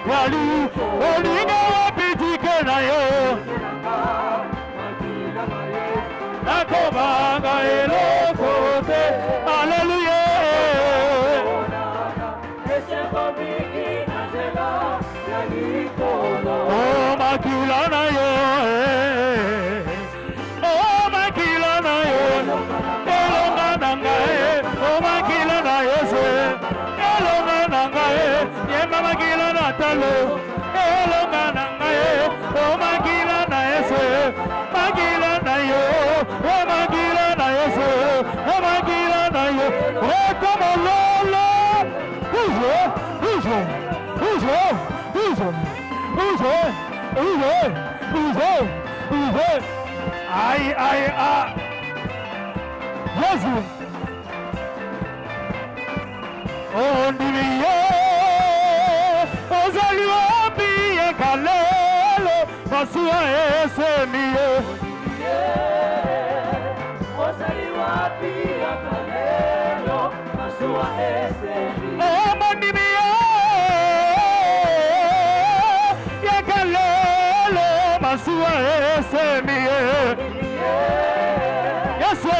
yali olinga wapitike nayo nakobanga eloko te aleluya oh makila na yo oh makila na yo elonga nanga oh makila na yo se elonga nanga yemba makila na talo elonga nanga oh makila na yo se makila na yo oh makila na yo se oh makila na yo oh como lolo Ai, ai, ai. Jesus. Ondiye. Ozali wapi ya kalelo. Masua ese miye. Ozali wapi ya kalelo. Masua ese miye. Oh, Mondiye. Ya kalelo. Masua ese miye. Yes, le.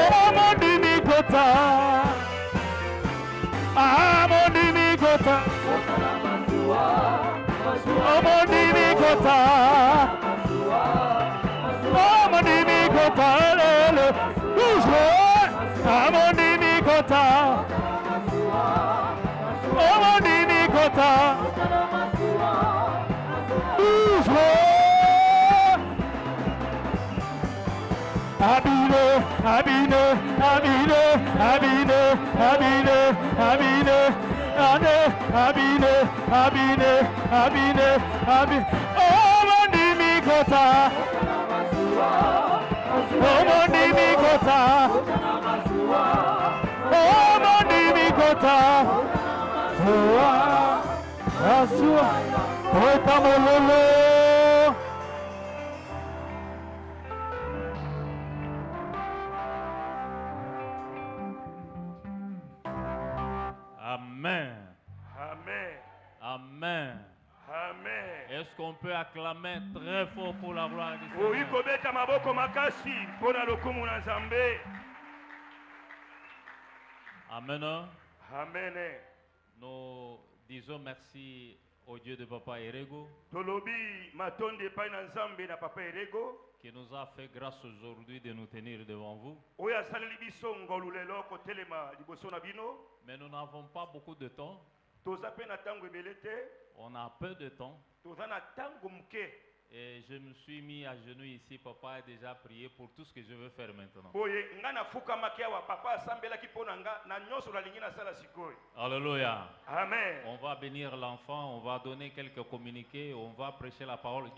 Oh, Mondimi Kota. Ah, Mondimi Kota. Oh, Mondimi Kota. Oh, Mondimi Kota. Ah, Mondimi Kota. Oh, Mondimi Kota. Abine, abine, abine, abine, abine, abine, abine, abine, abine, abine. Oh, Mondimi Kota. Oh, Mondimi Kota. Oh, Mondimi Kota. Oh, Asua. Oh, Tamololo. Amen. Amen. Amen. Amen. Est-ce qu'on peut acclamer très fort pour la gloire du Oui, Seigneur? kobeta maboko makasi pona lokumu na Nzambe. Amen. Amen. Nous disons merci au Dieu de Papa Erego Tolobi matonde pa na Nzambe na papa Erego. qui nous a fait grâce aujourd'hui de nous tenir devant vous. Oya saleli biso ngolulelo ko telema liboso na bino. Mais nous n'avons pas beaucoup de temps. Toza pe na tango ebelete. On a peu de temps. Toza na tango muke. Et je me suis mis à genoux ici. Papa a déjà prié pour tout ce que je veux faire maintenant. Oye ngana fuka makia wa papa sambela kipona nga na nyoso la lingina sala sikoi. Alléluia. Amen. On va bénir l'enfant, on va donner quelques communiqués, on va prêcher la parole.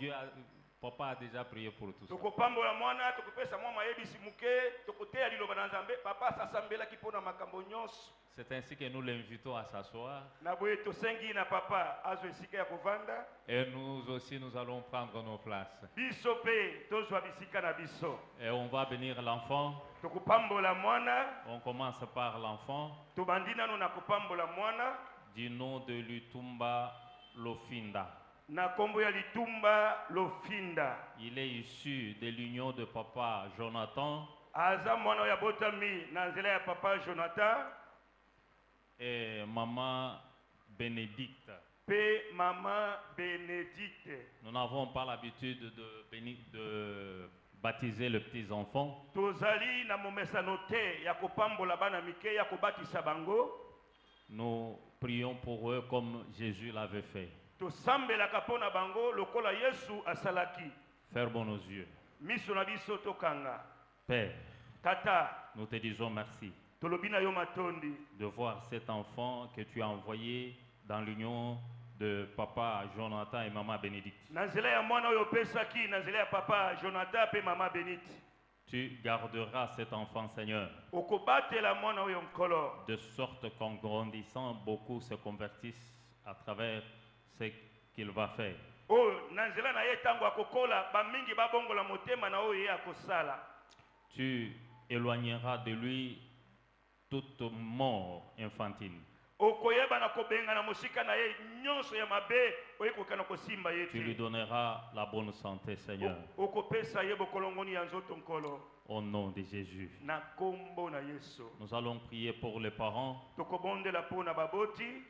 Papa a déjà prié pour tout ça. Tokopambola mwana tokopesa mwa mayebisi muke tokoteya liloba na Nzambe papa sasambela kipona makambo nyonso. C'est ainsi que nous l'invitons à s'asseoir. Na boye tosengi na papa azo esika ya kovanda. Et nous aussi, nous allons prendre nos places. Biso pe tozwa bisika na biso. Et on va bénir l'enfant. Tokopambola mwana. On commence par l'enfant. Tobandi nano na kopambola mwana. Du nom de Lutumba Lofinda. Na kombo ya Litumba Lofinda. Il est issu de l'union de papa Jonathan. Aza mwana ya botami na nzela ya papa Jonathan. Et maman Bénédicte. Pe maman Bénédicte. Nous n'avons pas l'habitude de baptiser les petits enfants. Tozali na momesano te ya kopambola bana mike ya kobatisa bango. Nous prions pour eux comme Jésus l'avait fait. Tosambelaka pona bango lokola Yesu asalaki. Fermons nos yeux. Miso na biso tokanga. Père, Tata, nous te disons merci tolobina yo matondi. de voir cet enfant que tu as envoyé dans l'union de papa Jonathan et maman Bénédicte. Na nzela ya mwana oyo pesaki na nzela ya papa Jonathan pe mama Bénédicte. Tu garderas cet enfant, Seigneur, Okobatela mwana oyo nkolo. de sorte qu'en grandissant, beaucoup se convertissent à travers ce qu'il va faire. Oh, na nzela na ye tango akokola bamingi babongola motema na oyo ye akosala. Tu éloigneras de lui toute mort infantile. okoyeba na kobenga na mosika na ye nyonso ya mabe oyekoka na kosimba ye Tu lui te donneras la bonne santé, Seigneur, okopesa ye bokolongoni ya nzoto nkolo au nom de Jésus. na kombo na yesu Nous allons prier pour les parents. tokobondela mpo na baboti.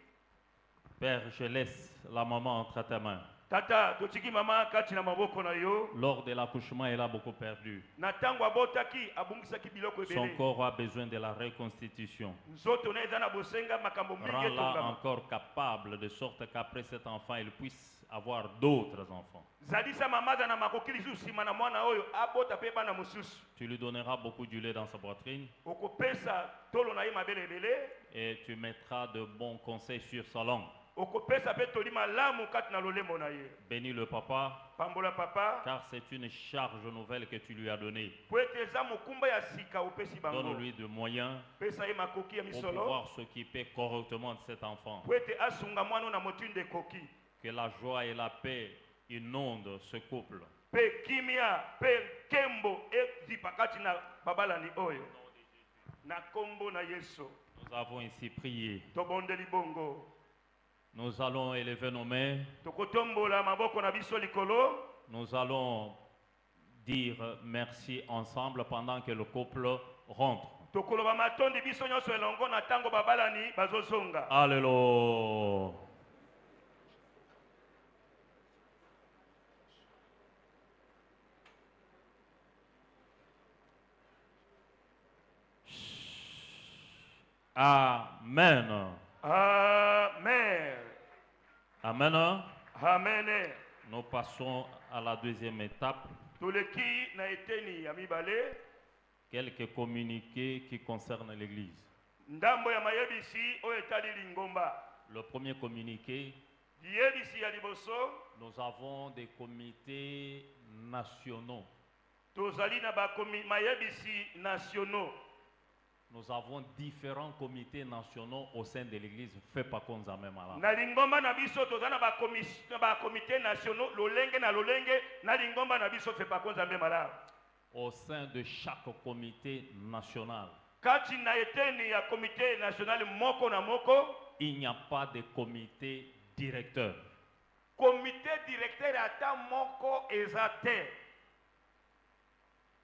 Père, je laisse la maman entre tes mains. Tata totiki mama kati na maboko na yo Lors de l'accouchement, elle a beaucoup perdu. na ntango abotaki abungisaki biloko Son ebele corps a besoin de la reconstitution. nzoto na eza na bosenga makambo mingi Rends-la etongama encore capable de sorte qu'après cet enfant, il puisse avoir d'autres enfants. zalisa mama aza na makoki lisusu nsima na mwana oyo abota mpe bana mosusu Tu lui donneras beaucoup du lait dans sa poitrine okopesa tolo na ye mabele ebele et tu mettras de bons conseils sur sa langue. okopesa mpe toli malamu kati na lolembo na ye Bénis le papa, pambola papa car c'est une charge nouvelle que tu lui as donnée. po ete eza mokumba ya sika opesi bango Donne-lui de moyens pesa ye makoki ya pour misolo pouvoir s'occuper correctement de cet enfant. po ete asunga mwana oyo na motindo ekoki Que la joie et la paix inondent ce couple. mpe kimia mpe nkembo ezipa kati na babalani oyo na kombo na yesu Nous avons ici prié. tobondeli bongo Nous allons élever nos mains. tokotombola maboko na biso likolo Nous allons dire merci ensemble pendant que le couple rentre. tokoloba matondi biso nyonso elongo na ntango babalani bazozonga Alléluia. Amen. amen Amen. amen Nous passons à la deuxième étape. toleki na eteni ya mibale Quelques communiqués qui concernent l'Église. ndambo ya mayebisi oyo etali lingomba Le premier communiqué, liyebisi ya liboso nous avons des comités nationaux. tozali na mayebisi nationaux Nous avons différents comités nationaux au sein de l'Église. Fais pas comme ça même alors. na lingomba na biso toza na bakomite nationaux lolenge na lolenge na lingomba na biso fepa ko nzambe malamu Au sein de chaque comité national, kati na eteni ya komite national moko na moko il n'y a pas de comité directeur. komite directeur ata moko eza te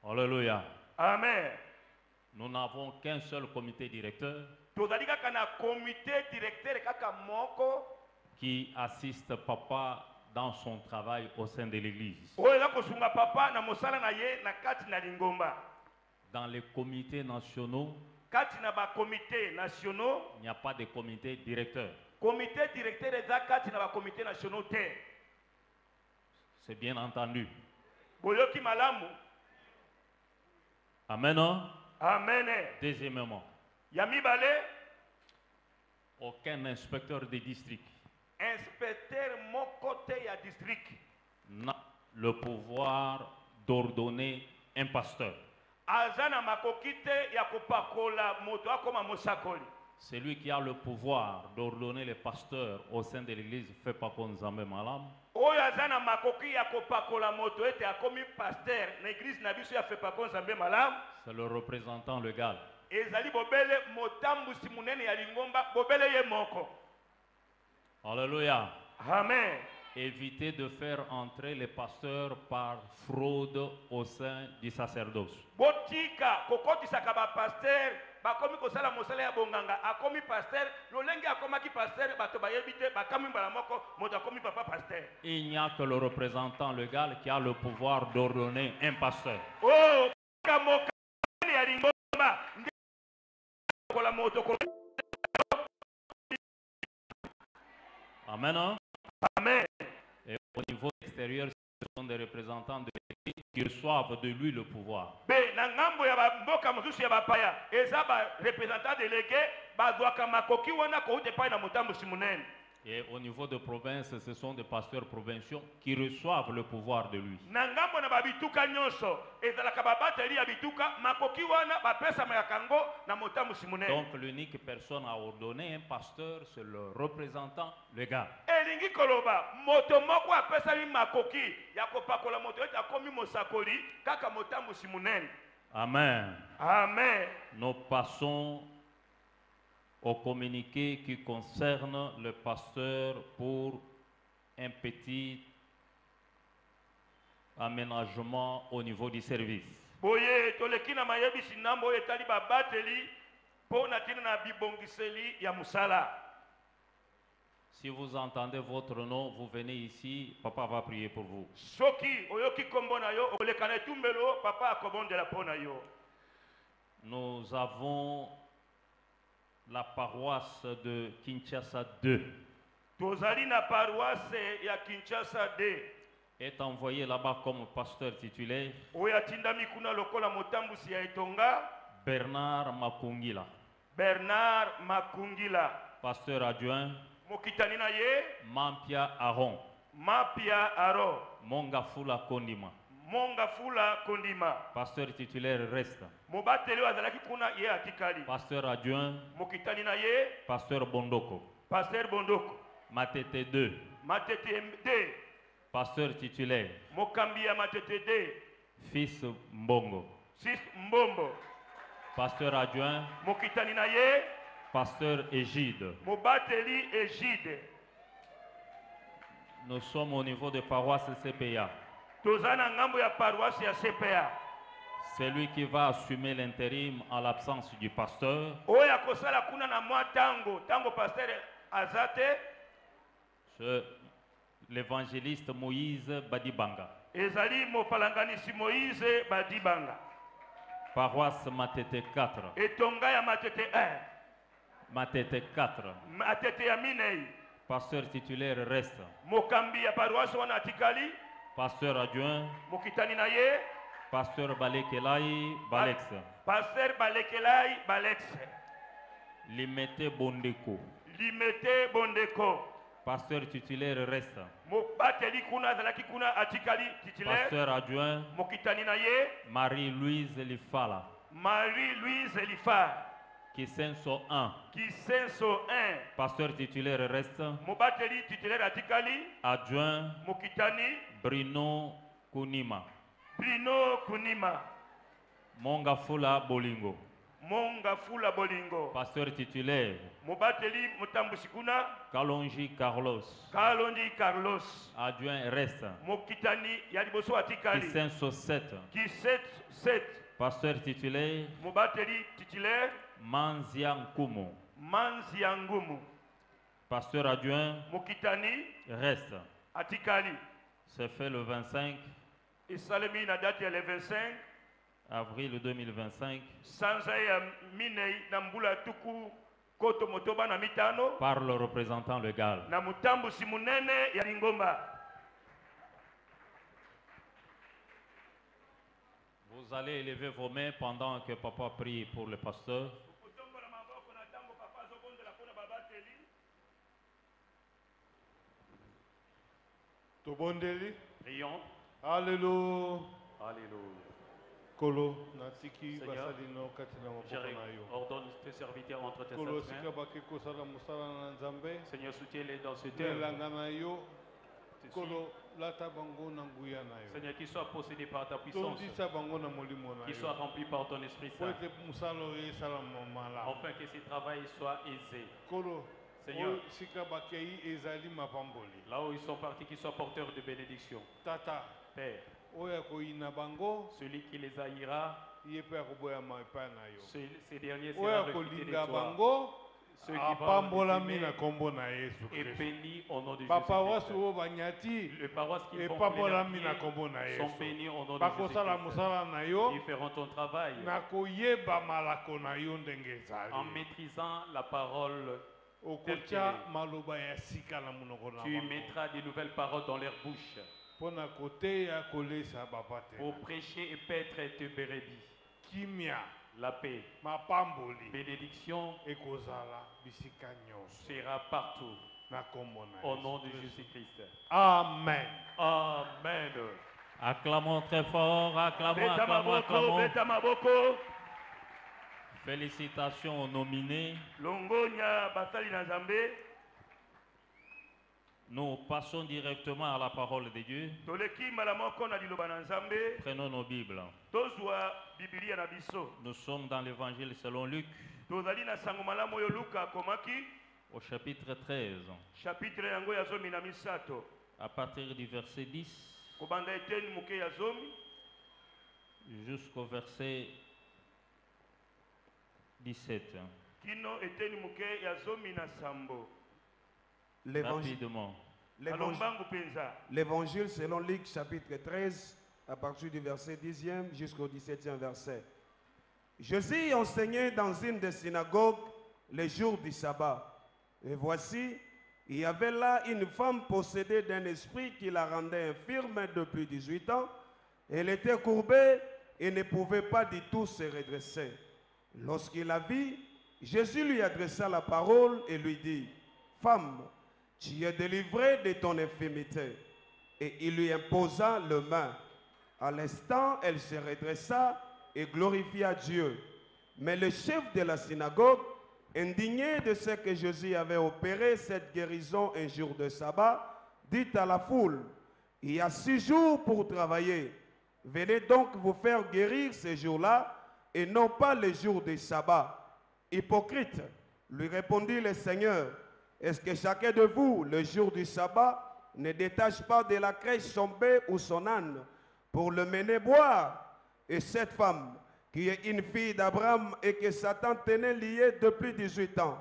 Alléluia. amen Nous n'avons qu'un seul comité directeur tozali kaka na komite directeur kaka moko qui assiste papa dans son travail au sein de l'Église. oyo eza kosunga papa na mosala na ye na kati na lingomba Dans les comités nationaux, kati na bakomite nationaux il n'y a pas de comité directeur. komite directeur eza kati na bakomite nationaux te C'est bien entendu. boyoki malamu Amen. amen Deuxièmement, ya mibale aucun inspecteur de district inspecteur moko te ya district n'a le pouvoir d'ordonner un pasteur. aza na makoki te ya kopakola moto akoma mosakoli Celui qui a le pouvoir d'ordonner les pasteurs au sein de l'église fait pas comme Nzambe Malam. oyo aza na makoki ya kopakola moto ete akomi pasteur na eglise na biso ya fepako nzambe malamu C'est le représentant légal. ezali bobele motambusi munene ya lingomba bobele ye moko Alléluia. amen Évitez de faire entrer les pasteurs par fraude au sein du sacerdoce. botika kokotisaka bapaster bakomi kosala mosala ya bonganga akomi paster lolenge akomaki paster bato bayebi te bakami mbala moko moto akomi papa paster Il n'y a que le représentant légal qui a le pouvoir d'ordonner un pasteur. oh kamokani ya lingomba nde kola moto Amen. Hein? amen Et au niveau extérieur, ce sont des représentants de l'Église qui reçoivent de lui le pouvoir. be na ngambo ya mboka mosusu ya bapaya eza barepresentant delege bazwaka makoki wana kouta epai na motambusi munene Et au niveau de province, ce sont des pasteurs provinciaux qui reçoivent le pouvoir de lui. na ngambo na babituka nyonso ezalaka babateli ya bituka makoki wana bapesamaka yango na motambusi munene Donc l'unique personne à ordonner un pasteur, c'est le représentant légal. elingi koloba moto moko apesami makoki ya kopakola moto ete akomi mosakoli kaka motambusi munene Amen. amen Nous passons au communiqué qui concerne le pasteur pour un petit aménagement au niveau du service. boye toleki na mayebisi ndambo oyo etali babateli mpo na ntina na bibongiseli ya mosala. Si vous entendez votre nom, vous venez ici, papa va prier pour vous. Soki oyoki kombo na yo okoleka na etumbelo papa akobondela mpo na yo. Nous avons la paroisse de Kinshasa 2 tozali na paroisse ya Kinshasa 2 est envoyé là-bas comme pasteur titulaire oyo atindami kuna lokola motambusi ya etonga Bernard Makungila, Bernard Makungila, pasteur adjoint mokitani na ye Mampia Aaron, Mapia Aro, Mongafula Kondima, Mongafula Kondima, pasteur titulaire reste, mobateli oyo azalaki kuna ye atikali, pasteur adjoint mokitani na ye pasteur Bondoko, Pasteur Bondoko, Matete 2, Matete 2, pasteur titulaire mokambi ya Matete 2, fils Mbongo, Sis Mbombo, pasteur adjoint mokitani na ye pasteur Égide. mobateli Egide. Nous sommes au niveau de paroisse CPA. Toza na ngambo ya paroisse ya CPA. C'est lui qui va assumer l'intérim en l'absence du pasteur. Oyo akosala kuna na mwa tango pasteur azate C'est l'évangéliste Moïse Badibanga. ezali mopalanganisi Moïse Badibanga. Paroisse Matete 4. Etonga ya Matete 1, Matete 4. Matete ya Minei, Pasteur titulaire reste. mokambi ya paroisse wana atikali, Pasteur adjoint, mokitani na ye pasteur Balekelai Balex. Pasteur Balekelai Balex, Limete Bondeko. Limete Bondeko, Pasteur titulaire reste. mobateli kuna azalaki kuna atikali titulaire, Pasteur adjoint, mokitani na ye Marie-Louise Lifala. Marie-Louise Lifa, Kisenso 1. Kisenso 1, Pasteur titulaire reste. mobateli titulaire atikali, Adjoint, mokitani Bruno Kunima. Bruno Kunima, Mongafula Bolingo. Mongafula Bolingo, Pasteur titulaire, mobateli motambusi kuna Kalonji Carlos. Kalonji Carlos, Adjoint reste. mokitani ya liboso atikali, Kisenso 7. Kiset, Pasteur titulaire, mobateli titulaire Manzia Nkumo. Manzi ya Ngumu, Pasteur adjoint mokitani reste. atikali. C'est fait le 25 Esalemi na date ya le 25 avril 2025 sanza ya minei na mbula tuku koto motoba na mitano par le représentant légal. na mutambusi munene ya Lingomba. Vous allez élever vos mains pendant que papa prie pour le pasteur. Tobondeli. Prions. Alléluia. Alléluia. Kolo natiki Seigneur, basali no katina maboko na yo. ordonne tes serviteurs entre tes Kolo saintes sika mains. baki kosala musala na Nzambe. Seigneur, soutiens-les dans ce terme. Elanga na yo. Kolo lata bango na nguya na yo. Seigneur, qu'ils soient possédés par ta puissance, Tondisa bango na molimo na qu'ils soient yo. remplis par ton Esprit Po Saint, ete musala oyo esala malamu. afin que ces travails soient aisés. Kolo Seigneur, oyo sika bakei ezali mapamboli. là où ils sont partis, qu'ils soient porteurs de bénédiction. Tata Père, oyo akoyina bango celui qui les haïra, ye mpe akoboyama epai na yo. ces derniers Oyo sera refuté de akolinga toi. bango Ceux qui vont apambolami les na aimer kombo na Yesu et Kristo. bénis au nom de Baparoisi Jésus-Christ. oyo banyati Les paroisses qui font epambolami na kombo na sont Yesu. bénies au nom de Bakosala Jésus-Christ. mosala na yo Ils feront ton travail na koyeba malako na yo ndenge ezali. en maîtrisant la parole. Okotia maloba ya sika na monoko na Tu bango. mettras de nouvelles paroles dans leur bouche Mpo na koteya kolesa baba te. pour prêcher et paître tes brebis. Kimia La paix, mapamboli bénédiction ekozala bisika nyonso sera partout na kombo na au Yesu nom de Kristo. Jésus-Christ. Amen. Amen. Acclamons très fort, acclamons, Beta acclamons, maboko, acclamons. beta maboko. Félicitations aux nominés. Longonya basali na Nzambe. Nous passons directement à la parole de Dieu. Toleki mala moko na liloba na Nzambe. Prenons nos Bibles. Tozwa Biblia na biso. Nous sommes dans l'évangile selon Luc, tozali na sango malamu oyo Luka akomaki au chapitre 13, chapitre yango ya zomi na misato à partir du verset 10 kobanda eteni moke ya zomi jusqu'au verset 17. kino eteni moke ya zomi na sambo. Rapidement. Alombangu penza. L'évangile selon Luc chapitre 13 à partir du verset 10e jusqu'au 17e verset. Jésus enseignait dans une des synagogues les jours du sabbat. Et voici, il y avait là une femme possédée d'un esprit qui la rendait infirme depuis 18 ans. Elle était courbée et ne pouvait pas du tout se redresser. Lorsqu'il la vit, Jésus lui adressa la parole et lui dit, « Femme, tu es délivrée de ton infirmité. » Et il lui imposa le main. À l'instant, elle se redressa et glorifia Dieu. Mais le chef de la synagogue, indigné de ce que Jésus avait opéré cette guérison un jour de sabbat, dit à la foule, « Il y a 6 jours pour travailler. Venez donc vous faire guérir ces jours-là et non pas les jours du sabbat. » Hypocrite, lui répondit le Seigneur, « Est-ce que chacun de vous, le jour du sabbat, ne détache pas de la crèche son bœuf ou son âne pour le mener boire? Et cette femme, qui est une fille d'Abraham et que Satan tenait liée depuis 18 ans,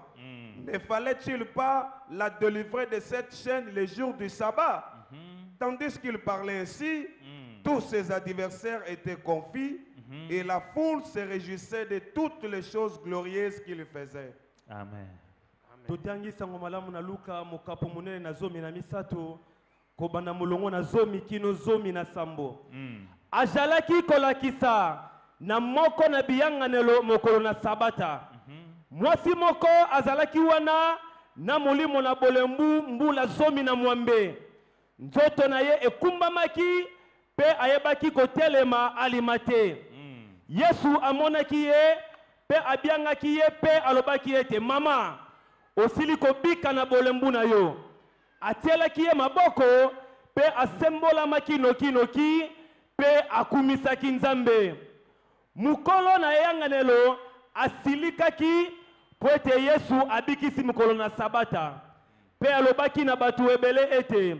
ne fallait-il pas la délivrer de cette chaîne le jour du sabbat? Tandis qu'il parlait ainsi, tous ses adversaires étaient confus et la foule se réjouissait de toutes les choses glorieuses qu'il faisait. Amen. Totangi sango malamu na Luka mokapo munene na zomi na misato kobanda mulongo na zomi kino zomi na sambo. Ajalaki kolakisa na moko na biyanganelo mokolo na sabata. Mwasi moko azalaki wana na molimo na bolembu mbula zomi na mwambe. Nzoto na ye ekumbamaki pe ayebaki kotelema alimate. Yesu amonaki ye pe abiangaki ye pe alobaki ete mama osili kobika na bolembu na yo. Atielaki ye maboko pe asembolamaki noki pe akumisaki nzambe. Mukolo na yanganelo asilikaki po ete Yesu abikisi mukolo na sabata. Pe alobaki na batu ebele ete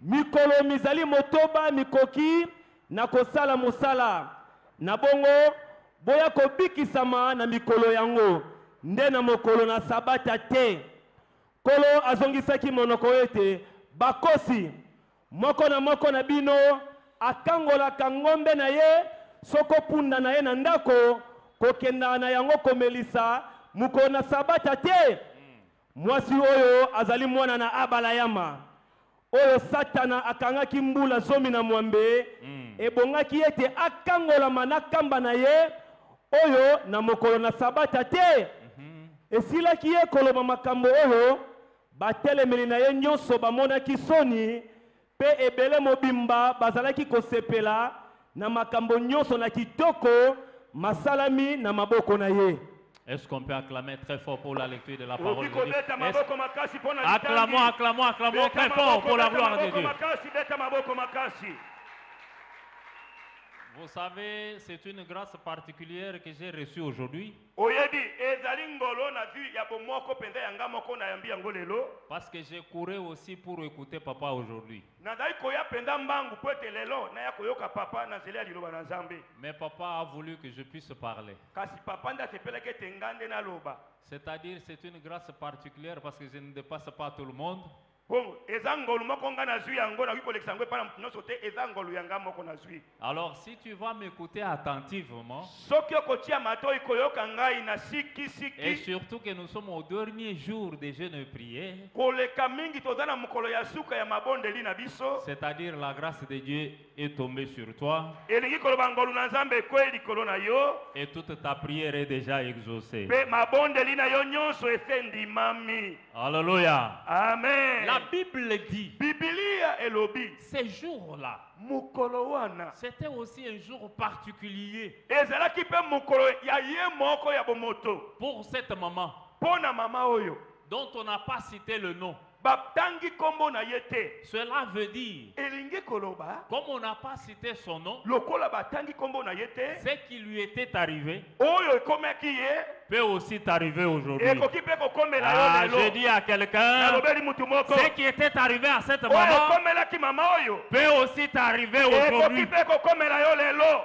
mikolo mizali motoba mikoki na kosala mosala. Na bongo boya kobikisama na mikolo yango nde na mokolo na sabata te. Kolo azongisaki monoko ete bakosi moko na bino akangolaka ngombe na ye soko punda na ye na ndako kokenda na yango komelisa mukolo na sabata te. Mwasi oyo azali mwana na Abalayama oyo Satana akangaki mbula zomi na mwambe ebongaki ete akangolama na kamba na ye oyo na mokolo na sabata te. Esilaki ye koloba makambo oyo batelemeli na ye nyonso bamonaki soni pe ebele mobimba bazalaki kosepela na makambo nyonso na kitoko masalami na maboko na ye. Est-ce qu'on peut acclamer très fort pour la lecture de la parole de Dieu? Acclamons Acclamons très fort pour la gloire de Dieu. Vous savez, c'est une grâce particulière que j'ai reçue aujourd'hui. Parce que j'ai couru aussi pour écouter papa aujourd'hui. Mais papa a voulu que je puisse parler. C'est-à-dire, c'est une grâce particulière parce que je ne dépasse pas tout le monde. Alors si tu vas m'écouter attentivement, et surtout que nous sommes au dernier jour des jeûnes et prières, c'est-à-dire la grâce de Dieu est tombée sur toi et toute ta prière est déjà exaucée. Alléluia. Amen. La Bible dit, ces jours-là, c'était aussi un jour particulier pour cette maman maman dont on n'a pas cité le nom. batangi kombo na yete. Cela veut dire, Elingi koloba comme on n'a pas cité son nom, lokola batangi kombo na yete. ce qui lui était arrivé Oyo ekomaki ye peut aussi t'arriver aujourd'hui. ekoki pe kokomela Ah, yo je lelo. dis à quelqu'un, Nalobeli mutu moko. ce qui était arrivé à cette Oyo maman ekomelaki mama oyo peut aussi t'arriver ekoki aujourd'hui. pe kokomela yo lelo.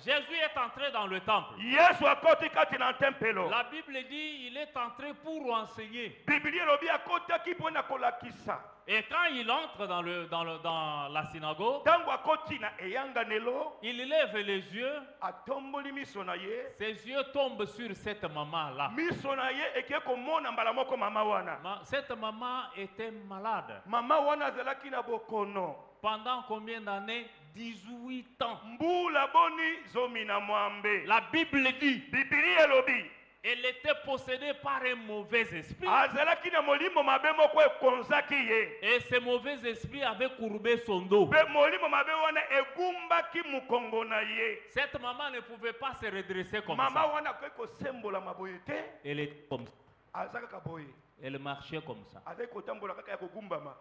Jésus est entré dans le temple. Yesu akoti kati na tempelo. La Bible dit il est entré pour enseigner. Biblia elobi akotaki mpona kolakisa. Et quand il entre dans la synagogue, Ntango akoti na eyanganelo il lève les yeux, atomboli miso na ye. ses yeux tombent sur cette maman-là. Miso na ye eke komona mbala moko mama wana. Cette maman était malade. Mama wana azalaki na bokono. Pendant combien d'années? 18 ans. Mbula boni zomi na mwambe. La Bible dit, Biblia elobi elle était possédée par un mauvais esprit. azalaki na molimo mabe moko ekonzaki ye. Et ce mauvais esprit avait courbé son dos. Pe molimo mabe wana egumbaki mukongo na ye. Cette maman ne pouvait pas se redresser comme Mama ça. wana akoki kosembola maboye te. Elle était comme ça. Aza kaka boye. Elle marchait comme ça. Azali kotambola kaka ya kogumbama.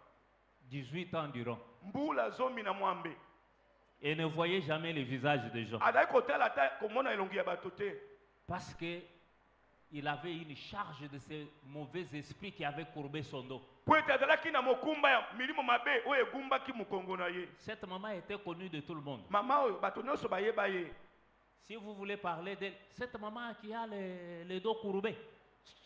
18 ans durant. Mbula zomi na mwambe. Et ne voyait jamais le visage des gens. Azali kotala ata komona elongi ya bato te. Parce qu'il avait une charge de ces mauvais esprits qui avaient courbé son dos. Po ete azalaki na mokumba ya milimo mabe oyo egumbaki mukongo na ye. Cette maman était connue de tout le monde. Mama oyo bato nyonso bayeba ye. Si vous voulez parler d'elle, cette maman qui a les dos courbés,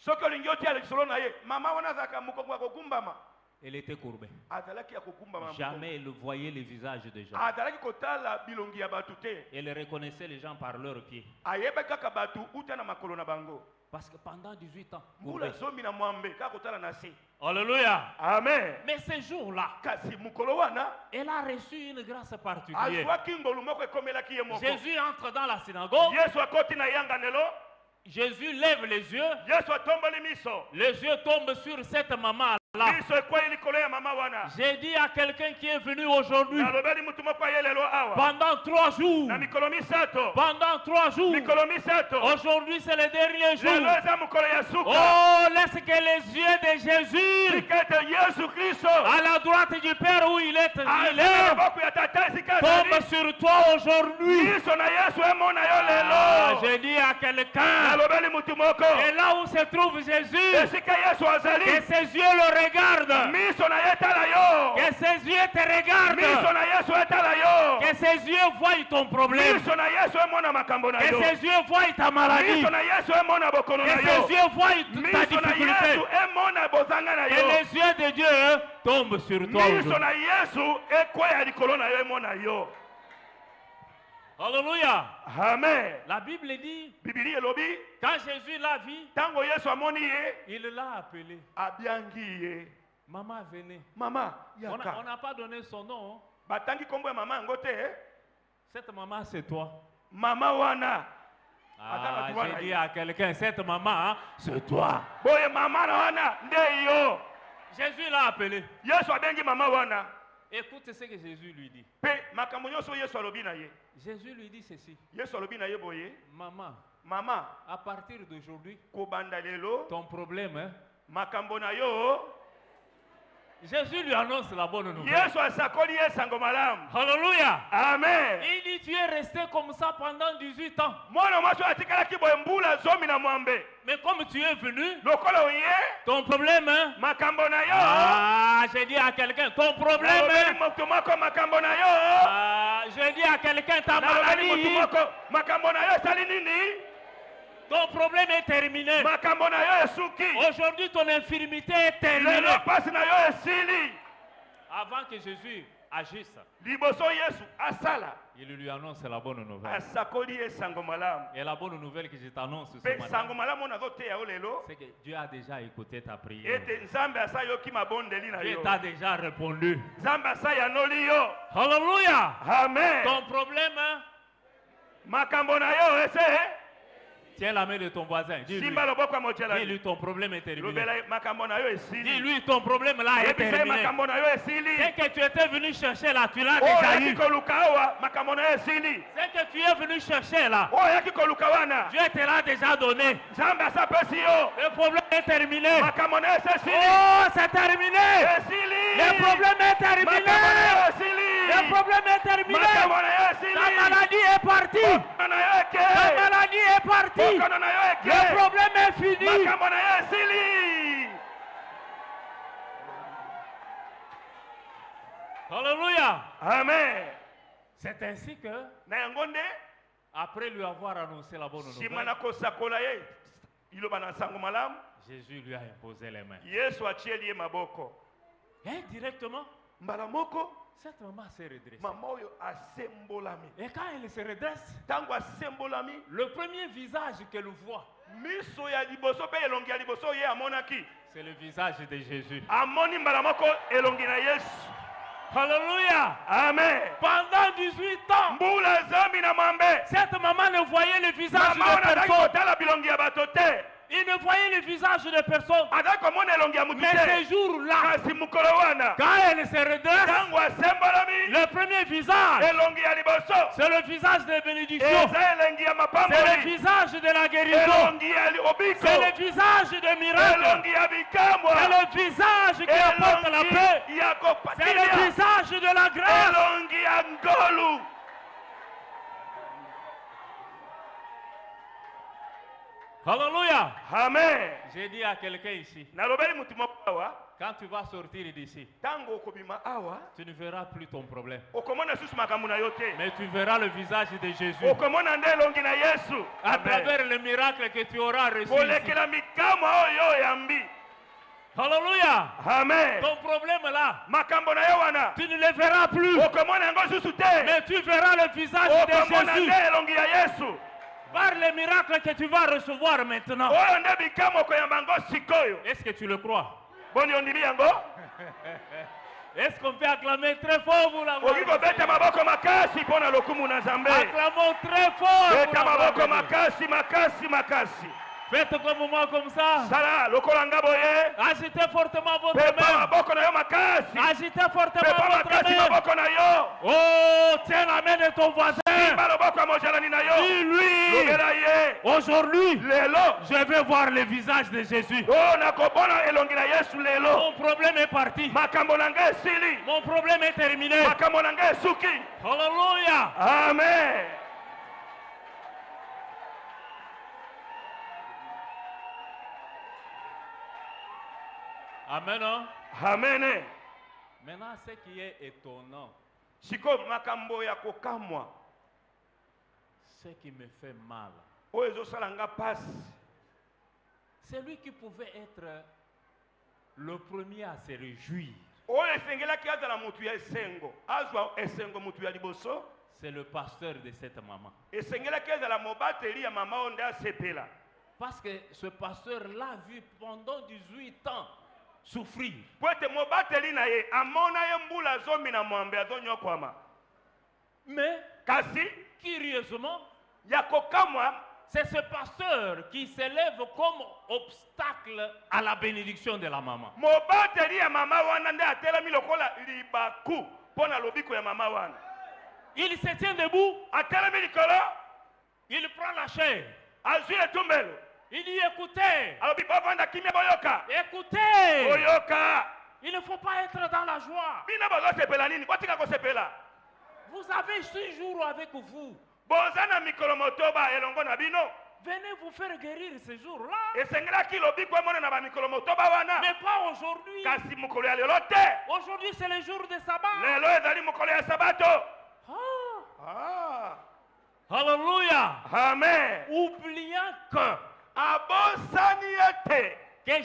Soki olingi otia lisolo na ye, mama wana azalaka mukongo ya kogumbama. elle était courbée. Azalaki ya kogumbama. Jamais elle voyait les visages des gens. Azalaki kotala bilongi ya bato te. Elle reconnaissait les gens par leurs pieds. Ayeba kaka bato uta na makolo na bango. Parce que pendant 18 ans, Mbula courbée. zomi na mwambe kaka kotala na se. Alléluia. Amen. Mais ce jour-là, Kasi mukolo wana elle a reçu une grâce particulière. azwaki ngolu moko ekomelaki ye moko. Jésus entre dans la synagogue. Yesu akoti na yanganelo. Jésus lève les yeux. Yesu atomboli miso. Les yeux tombent sur cette maman-là. Miso ekwei likolo ya mama wana. J'ai dit à quelqu'un qui est venu aujourd'hui, Nalobeli mutu moko aye lelo awa. pendant 3 jours, Na mikolo misato. pendant 3 jours, Mikolo misato. aujourd'hui c'est le dernier Lelo jour. eza mukolo ya suka. Oh, laisse que les yeux de Jésus, Tika ete Yesu Kristo. à la droite du Père où il est, Azala maboko ya tata esika tombe azali. sur toi aujourd'hui. Miso na Yesu emona yo Ah, lelo. je dis à quelqu'un, Nalobeli mutu moko. et là où se trouve Jésus, Esika Yesu azali. que ses yeux le regardent, Miso na ye etala yo. que ses yeux te Miso regardent, na Yesu etala yo. que ses yeux voient ton problème, Miso na Yesu emona makambo na que yo. ses yeux voient ta maladie, Miso na Yesu emona bokono na que yo. ses yeux voient ta Miso na difficulté, Yesu emona bozanga na que yo. les yeux de Dieu tombent sur toi Miso aujourd'hui. na Yesu ekweya likolo na yo emona yo. Alléluia. Amen. La Bible dit, Biblia elobi quand Jésus l'a vu, tango Yesu amoni ye il l'a appelé. abiangi ye. Maman, venez. Mama On yaka. n'a pas donné son nom. Hein. Batangi kombo ya mama yango te. Cette maman, c'est toi. Mama wana. Ah, tu vois, là, j'ai dit à quelqu'un, cette maman, hein, c'est toi. Boye mama na wana nde yo. Jésus l'a appelé. Yesu abengi mama wana. Écoute ce que Jésus lui dit. Pe makambo nyonso Yesu alobi na ye. Jésus lui dit ceci. Yesu alobi na ye boye. Maman, Mama à partir d'aujourd'hui, kobanda lelo ton problème, hein, makambo na yo. Jésus lui annonce la bonne nouvelle. Yesu asakoli ye sango malamu. Alléluia. Amen. Il dit, tu es resté comme ça pendant 18 ans. Mwana mwasi atikalaki boye mbula zomi na mwambe. Mais comme tu es venu, Lokola oye ton problème, hein, makambo na yo. ah, j'ai dit à quelqu'un, ton problème, Nalobeli hein, moto moko makambo na yo. ah, j'ai dit à quelqu'un, ta Nalobeli moto maladie, moko makambo na yo esali nini? ton problème est terminé. Makambo na yo esuki. Aujourd'hui, ton infirmité est terminée. Lelo pasi na yo esili. Avant que Jésus agisse, Liboso Yesu asala. il lui annonce la bonne nouvelle. Asakoli ye sango malamu. Et la bonne nouvelle que je t'annonce ce Pe matin, sango malamu nazoteya yo lelo. c'est que Dieu a déjà écouté ta prière. Ete nzambe asayoki mabondeli na Dieu yo. t'a déjà répondu. Nzambe asayanoli yo. Alléluia. Amen. Ton problème, hein, Makambo na yo ese Tiens la main de ton voisin. Dis-lui. Simba loboko ya mocelani. Dis-lui, ton problème est terminé. Lobela makambo na yo esili. Dis-lui, ton problème là est Yebisa terminé. makambo na yo esili. C'est que tu étais venu chercher là, tu l'as Oh déjà yaki eu. koluka awa makambo na yo esili. C'est que tu es venu chercher là. Oh yaki koluka wana. Dieu te l'a déjà donné. Nzambe asapesi yo. Le problème est terminé. Makambo na yo esili. Oh, c'est terminé. Esili. Le problème est terminé. Makambo na yo esili. Le problème est terminé. Makambo na yo esili. Ta maladie est partie. Makambo na yo eke. Ta maladie est partie. Makambo na yo eke. Le problème est fini. Makambo na yo esili. Alléluia. Amen. C'est ainsi que, Na yango nde après lui avoir annoncé la bonne nsima nouvelle, na kosakola ye iloba na nsango malamu Jésus lui a imposé les mains. yesu atieli ye maboko Et directement, mbala moko cette maman s'est redressée. mama oyo asembolami Et quand elle se redresse, ntango asembolami le premier visage qu'elle voit, miso ya liboso mpe elongi ya liboso ye amonaki c'est le visage de Jésus. amoni mbala moko elongi na yesu. Alléluia. Amen. Pendant 18 ans, mbula zambi na mwambe cette maman ne voyait le visage mama de oyo azalaki personne. kotala bilongi ya bato te Il ne voyait le visage de personne. azalaki komona elongi ya mutu Mais te ce jour-là, kasi mokolo wana quand elle se redresse, ntango asembolami le premier visage, elongi ya liboso c'est le visage de bénédiction. eza elengi ya C'est le mapamboli visage de la guérison. elongi ya obiko C'est le visage de miracle. elongi ya bikamwa C'est le visage qui apporte la paix. elongi ya C'est le kopatilia visage de la grâce. elongi ya ngolu. Alléluia. Amen. J'ai dit à quelqu'un ici, nalobeli mutu moko awa quand tu vas sortir d'ici, ntango okobima awa tu ne verras plus ton problème. okomona susu makambo na yo te Mais tu verras le visage de Jésus okomona nde elongi na yesu à Amen. travers le miracle que tu auras reçu ici. kolekela mikamwa oyo oyambi. Alléluia. Amen. Ton problème là, makambo na yo wana tu ne le verras plus. okomona yango susu te Mais tu verras le visage okomona de nde Jésus elongi ya yesu par les miracles que tu vas recevoir maintenant. oyo nde bikamwa okoyamba yango sikoyo. Est-ce que tu le crois? boni ondimi yango Est-ce qu'on peut acclamer très fort pour la gloire okoki de kobeta Dieu? maboko makasi mpo na lokumu na nzambe. Acclamons très fort pour beta la gloire maboko de Dieu. makasi makasi makasi. Faites comme moi, comme ça. sala lokola nga boye Agitez fortement votre pepa main. maboko na yo makasi Agitez fortement pepa votre makasi main. maboko na yo Oh, tiens la main de ton voisin. simba loboko ya mojalani na yo Dis-lui, lobela ye aujourd'hui, lelo je vais voir le visage de Jésus. oyo nakobona elongi na yesu lelo Mon problème est parti. makambo na nga esili Mon problème est terminé. makambo na nga esuki. Alléluia. Amen. Amen. Hein? Amen. Maintenant, ce qui est étonnant, siko makambo ya kokamwa ce qui me fait mal, oyo ezosala nga pasi c'est lui qui pouvait être le premier à se réjouir. oyo esengelaki azala motu ya esengo azwa esengo motu ya liboso C'est le pasteur de cette maman. esengelaki ezala mobateli ya mama oyo nde asepela Parce que ce pasteur l'a vu pendant 18 ans souffrir. po ete mobateli na ye amona ye mbula zomi na mwambe azonyokwama Mais, kasi curieusement, ya kokamwa c'est ce pasteur qui s'élève comme obstacle à la bénédiction de la maman. mobateli ya mama wana nde atelemi lokola libaku mpo na lobiko ya mama wana Il se tient debout, atelemi likolo il prend la chair. azwi etumbelo Il dit écoutez, alobi bovanda kimia boyoka écoutez, boyoka il ne faut pas être dans la joie. bino bozosepela nini botika kosepela Vous avez 6 jours avec vous. boza na mikolo motoba elongo na bino Venez vous faire guérir ce jour-là. esengelaki lobiko emona na bamikolo motoba wana Mais pas aujourd'hui. kasi mokolo ya lelo te Aujourd'hui, c'est le jour de sabbat. lelo ezali mokolo ya sabato. Ah. Ah. Alléluia. Amen. Oubliant que abosani ete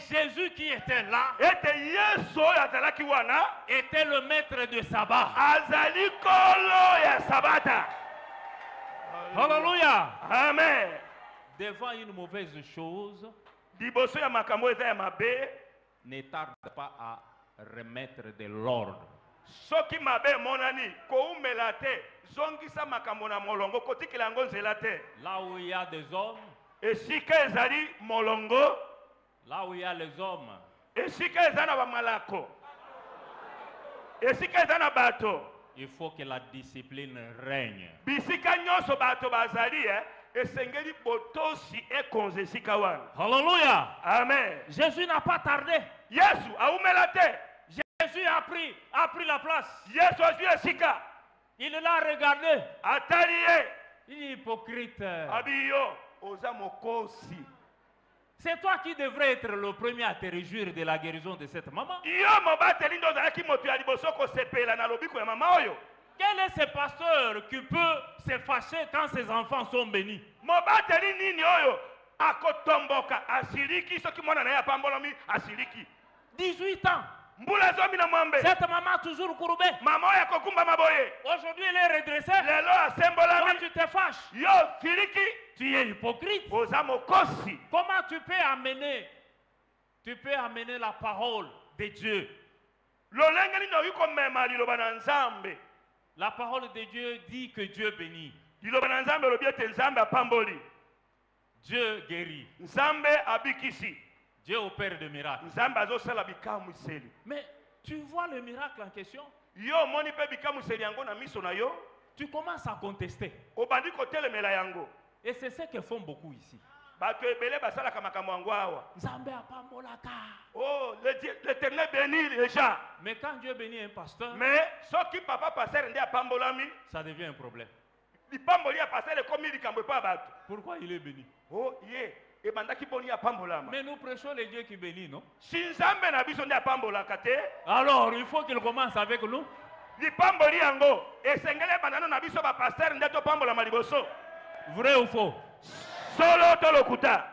Jésus qui était là ete yesu oyo azalaki wana était le maître de sabbat. azali kolo ya sabata. Alléluia. Amen. Devant une mauvaise chose, liboso ya makambo eza ya mabe ne tarde pas à remettre de l'ordre. soki mabe emonani koumela te zongisa makambo na molongo kotikela yango nzela te Là où il y a des hommes, esika ezali molongo, là où il y a les hommes, esika ezali na bamalako, esika ezali na bato, il faut que la discipline règne. bisika nyonso bato bazali esengeli botosi ekonza esika wana. Alléluia. Amen. Jésus n'a pas tardé. Yesu aumela te. Jésus a pris la place. Yesu azwi esika. Il l'a regardé. Atali ye. Il est hypocrite. Abiyo oza mokosi. C'est toi qui devrais être le premier à te réjouir de la guérison de cette maman. Yo mobateli ndo ozalaki moto ya liboso kosepela na lobiko ya mama oyo. Quel est ce pasteur qui peut se fâcher quand ses enfants sont bénis? Mobateli nini oyo akotomboka asiliki soki mwana na ye apambolomi asiliki. 18 ans. Mbula zomi na mwambe. Cette maman toujours courbée. Mama oyo akokumba maboye. Aujourd'hui elle est redressée. Lelo Toi asembolami. tu te fâches. Yo siliki. Tu es hypocrite. Oza mokosi. Comment tu peux amener la parole de Dieu? Lolenge nini oyi komema liloba na Nzambe. La parole de Dieu dit que Dieu bénit. Liloba na Nzambe lobi ete Nzambe apamboli. Dieu guérit. Nzambe abikisi. Dieu opère des miracles. Nzambe azosala bikamwiseli. Mais tu vois le miracle en question? Yo moni pe bikamwiseli yango na miso na yo. Tu commences à contester. Obandi kotelemela yango. Et c'est ce que font beaucoup ici. Bato ebele basalaka makambo yango awa. Nzambe apambolaka. Oh, l'Éternel bénit les gens. Mais quand Dieu bénit un pasteur, Mais soki papa passer nde apambolami, ça devient un problème. lipamboli ya passer ekomi likambo epa bato. Pourquoi il est béni? Oh, ye, ebandaki boni apambolama. Mais nous prêchons le Dieu qui bénit, non? Si Nzambe na biso nde apambolaka te, Alors il faut qu'il commence avec nous. lipamboli yango esengele bandano na biso ba passer nde topambolama liboso. Vrai ou faux? Solo tolokuta.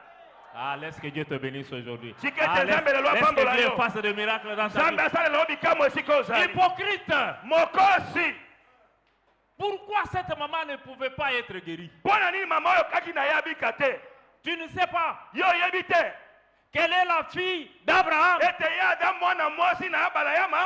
Ah, laisse que Dieu te bénisse aujourd'hui. Si que Ah, laisse Nzambe que Dieu fasse des miracles dans ta Nzambe vie. asala lo bikamo esika ozali. Hypocrite! Mokosi. Pourquoi cette maman ne pouvait pas être guérie? Pona nini mama oyo kaki na yabika te? Tu ne sais pas Yo yebi te. quelle est la fille d'Abraham. Ete ya da mwana mwasi na abalayama.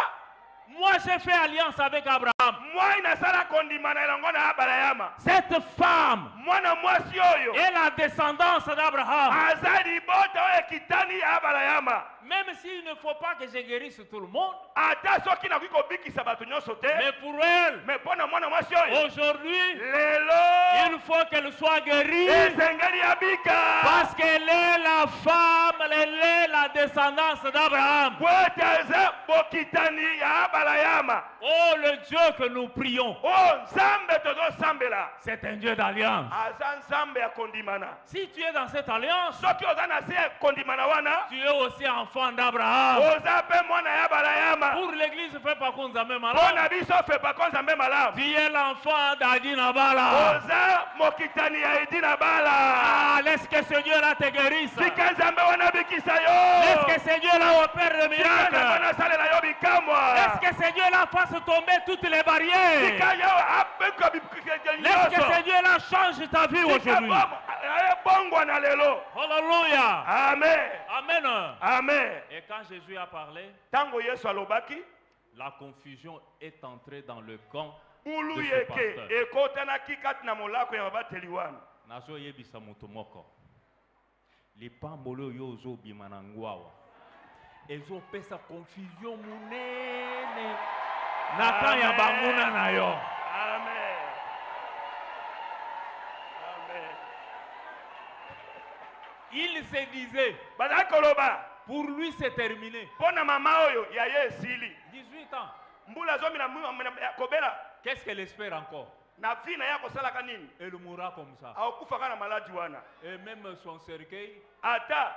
Moi, j'ai fait alliance avec Abraham. Mwa inasala kondima na elongo na abalayama. Cette femme Mwana mwasi oyo. est la descendance d'Abraham. Azali bota oyo kitani ya abalayama. Même s'il ne faut pas que je guérisse tout le monde, Ata soki na kuko bikisa bato nyonso te. mais pour elle, Mais pona mwana mwasi oyo. aujourd'hui, Lelo. il faut qu'elle soit guérie. Esengeli abika. Parce qu'elle est la femme, elle est la descendance d'Abraham. Kweteze bokitani ya abalayama. Oh, le Dieu que nous prions, Oh, Nzambe tozo sambela. c'est un Dieu d'alliance. Aza Nzambe ya kondimana. Si tu es dans cette alliance, Soki oza na se kondimana wana. tu es aussi enfant d'Abraham. Oza pe mwana ya abalayama. Pour l'église, fais pas qu'on même Pona malade. biso fe pa konza mbe malamu. Tu es l'enfant d'Adina Bala. Oza mokitani ya Edina Bala. Ah, laisse que ce Dieu-là te guérisse. Tika Nzambe wana bikisa yo. Laisse que ce Dieu-là opère le Tika Nzambe miracle. wana salela yo bikamwa. Laisse que ce Dieu-là fasse tomber toutes les barrières. Tika yo apeka bikike Laisse que nyonso. ce Dieu-là change ta vie aujourd'hui. Bongwa na lelo. Alléluia. Amen. Amen. Amen. Et quand Jésus a parlé, Tango Yesu alobaki. la confusion est entrée dans le camp Ulu de ce yeke pasteur. ekotanaki kati na molako ya babateli wana. nazoyebisa moto moko lipambolo oyo ozobima na ngwawa ezopesa confusion munene na kan ya banguna na yo. Amen. Amen. Il se disait, Bazali koloba pour lui c'est terminé. pona mama oyo ya ye esili. 18 ans. Mbula zomi na kobela Qu'est-ce qu'elle espère encore? na vie na ya kosalaka nini? Elle mourra comme ça. Akufaka na maladi wana. Et même son cercueil, Ata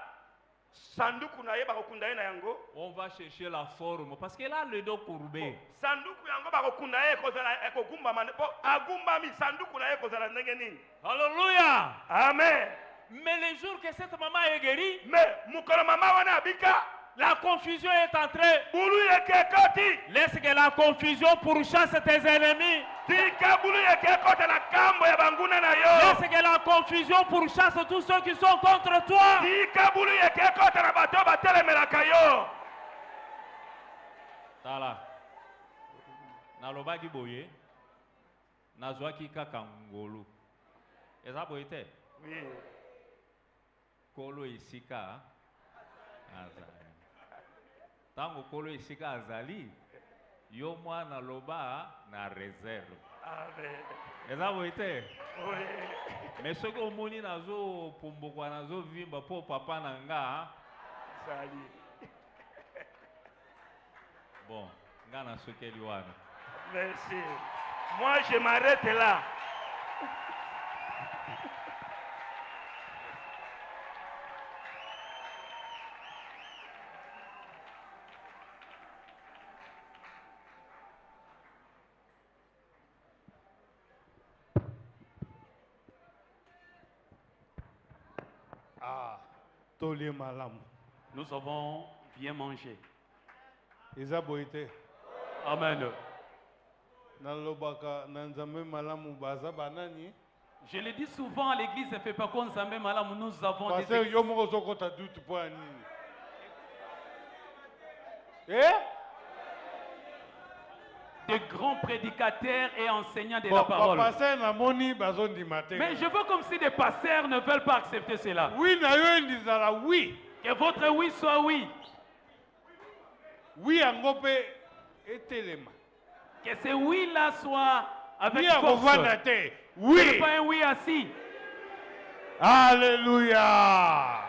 sanduku na ye bakokunda ye na yango. on va chercher la forme parce qu'elle a le dos courbé. Sanduku yango bakokunda ye kozala ekogumbama po agumbami sanduku na ye kozala ndenge nini? Alléluia. Amen. Mais le jour que cette maman est guérie, Mais mukolo mama wana abika la confusion est entrée. bulu yeke ekoti. Laisse que la confusion pourchasse tes ennemis. Tika bulu yeke ekota na kambo ya banguna na yo. Laisse que la confusion pourchasse tous ceux qui sont contre toi. Tika bulu yeke ekota na bato batelemelaka yo. Tala. Nalobaki boye. Nazwaki kaka ngolu. Eza boye te. Oui. kolo isika azali. Tango kolo isika azali, yo mwana loba na réserve. Amen. Eza boite. Oui. Mais ce que omoni nazo pumbukwa nazo vimba po papa na nga. Salut. Bon, nga na sokeli wana. Merci. Moi, je m'arrête là. Ah, Tolé Malam. Nous avons bien mangé. Eza boite. Amen. Nalobaka nanzambe malamu baza banani. Je le dis souvent à l'église, ne fait pas qu'on s'en met malade, nous avons Pasteur des... yo moko zokota doute po ani. de grands prédicateurs et enseignants de la parole. Pasteur na moni bazondi matin. Mais je veux comme si des pasteurs ne veulent pas accepter cela. Oui na yo ndizala oui. Que votre oui soit oui. Oui yango pe etelema. Que ce oui-là soit avec Oui force. akovanda te. Ce Oui. n'est pas un oui assis. Alléluia.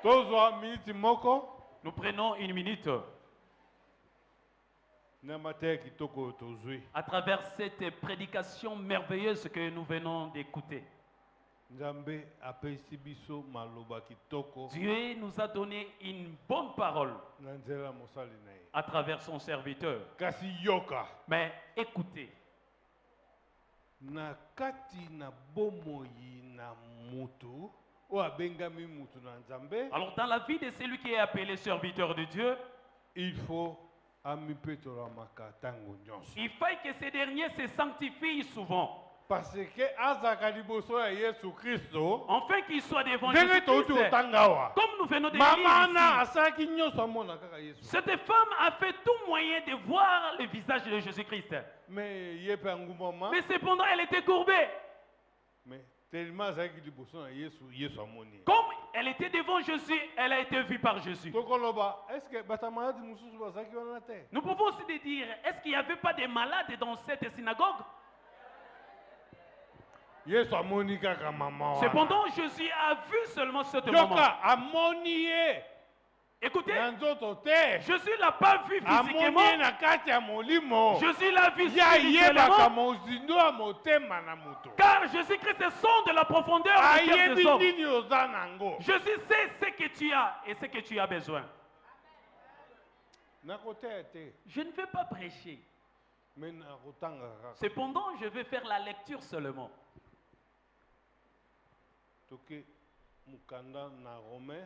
Tozwa minute moko. Nous prenons une minute Na matin kitoko tozwi. à travers cette prédication merveilleuse que nous venons d'écouter. Nzambe apesi biso maloba kitoko. Dieu nous a donné une bonne parole Na nzela mosali na ye. à travers son serviteur. Kasi yoka. Mais écoutez, Na kati na bomoi na mutu o abengami mutu na nzambe, alors dans la vie de celui qui est appelé serviteur de Dieu, il faut amipetolamaka tango nyonso. il faut que ces derniers se sanctifient souvent, Parce que azaka liboso ya Yesu Kristo, afin qu'ils soient devant ndenge touti Jésus-Christ. otangawa. Comme nous venons de Mama lire na ici, asalaki nyonso amona kaka Yesu. cette femme a fait tout moyen de voir le visage de Jésus-Christ. Mais ye pe angumama, Mais cependant, elle était courbée. mais tellement azalaki liboso na Yesu, Yesu amoni. Comme elle était devant Jésus, elle a été vue par Jésus. Tokoloba, est-ce que batamaladi mususu bazalaki wana te? Nous pouvons aussi dire, est-ce qu'il n'y avait pas de malades dans cette synagogue? Yesu amoni kaka mama wana. Cependant, Jésus a vu seulement cette maman. Yoka amoni ye. Écoutez, Na nzoto te. Jésus ne l'a pas vu physiquement. Amoni na kati ya molimo. Jésus l'a vu Ya yebaka spirituellement. mozindo ya motema na moto. Car Jésus-Christ est son de la profondeur du cœur des Ayebi hommes. nini oza nango. Jésus sait ce que tu as et ce que tu as besoin. Nakoteya te. Je ne vais pas prêcher. Mais nakotanga kaka. Cependant, je vais faire la lecture seulement. Toke mukanda na Romain.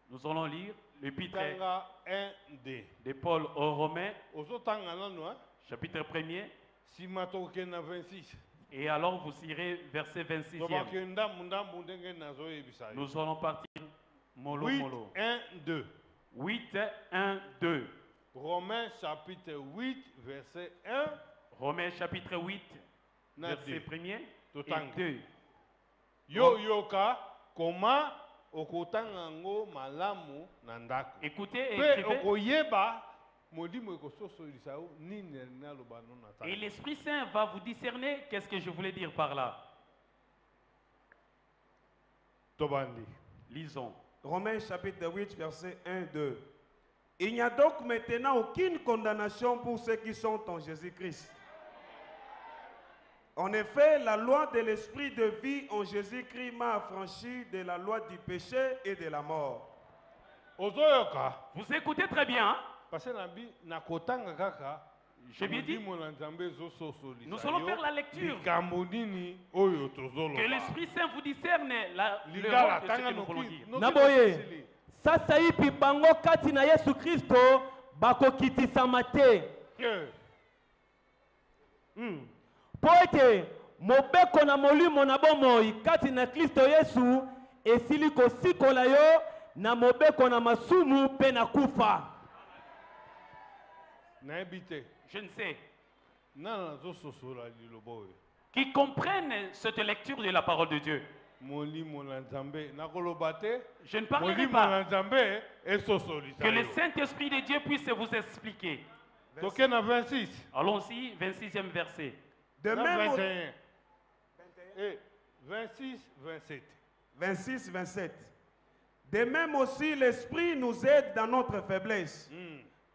Nous allons lire l'épître Tanga 1D. de Paul aux Romains, Ozotanga nanu hein? chapitre 1er. Sima toke na 26. Et alors vous irez verset 26e. Tobaki ndambu ndambu ndenge nazoyebisa yo. Nous allons partir mollo 8, mollo. 1, 2. 8, 1, 2. Romains chapitre 8, verset 1. Romains chapitre 8, Na verset deux. 1er Totanga. et 2. Yo yoka koma okotanga ngo malamu na ndako. Écoutez et Pe écrivez. okoyeba molimo ekososolisa yo nini naloba no na Et tanga. l'Esprit Saint va vous discerner qu'est-ce que je voulais dire par là. Tobandi. Lisons. Romains chapitre 8, verset 1, 2. Il n'y a donc maintenant aucune condamnation pour ceux qui sont en Jésus-Christ. En effet, la loi de l'esprit de vie en Jésus-Christ m'a affranchi de la loi du péché et de la mort. Ozoyoka. Vous écoutez très bien. Hein? Parce que nabi nakotanga kaka. J'ai bien dit. Molimo na Nzambe ezososolisa Nous allons yo, faire la lecture. likambo nini oyo tozoloba. Que l'Esprit Saint vous discerne le Lingala rôle de ce tanga que nous voulons dire. Naboye. Sasa hivi bango kati na Yesu Kristo bakokitisama te. Po ete mobeko na molimo na bomoi kati na Kristo Yesu esili kosikola yo na mobeko na masumu pe na kufa. Nayebi te. Je ne sais. Nana nazososola liloba oyo. Qui comprennent cette lecture de la parole de Dieu. Je ne parlerai pas. Que le Saint-Esprit de Dieu puisse vous expliquer. Allons-y, 26e verset. De même, 26, 27. De même aussi, l'Esprit nous aide dans notre faiblesse,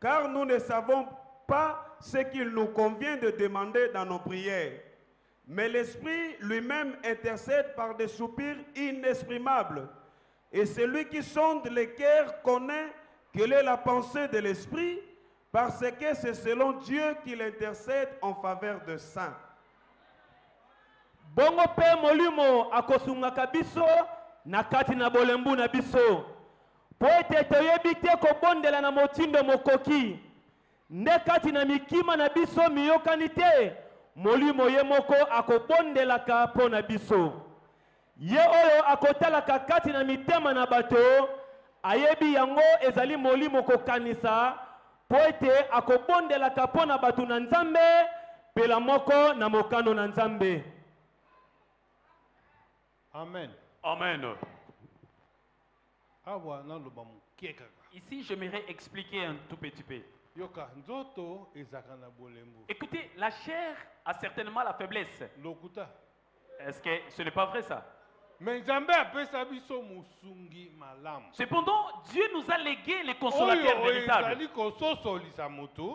car nous ne savons pas ce qu'il nous convient de demander dans nos prières. Mais l'Esprit lui-même intercède par des soupirs inexprimables. Et celui qui sonde les cœurs connaît quelle est la pensée de l'Esprit, parce que c'est selon Dieu qu'il intercède en faveur de saints. Bongo pe molimo akosungaka biso na kati na bolembu na biso. Po ete toyebi te kobondela na motindo mokoki. Nde kati na mikima na biso miyokani te. Molimo ye moko akobondelaka po na biso. Ye oyo akotalaka kati na mitema na bato. Ayebi yango ezali molimo kokanisa. Po ete akobondelaka po na bato na Nzambe. Pela moko na mokano na Nzambe. Amen. Amen. Ici, j'aimerais expliquer un tout petit peu. Écoutez, la chair a certainement la faiblesse. Est-ce que ce n'est pas vrai ça? Cependant, Dieu nous a légué les consolateurs véritables.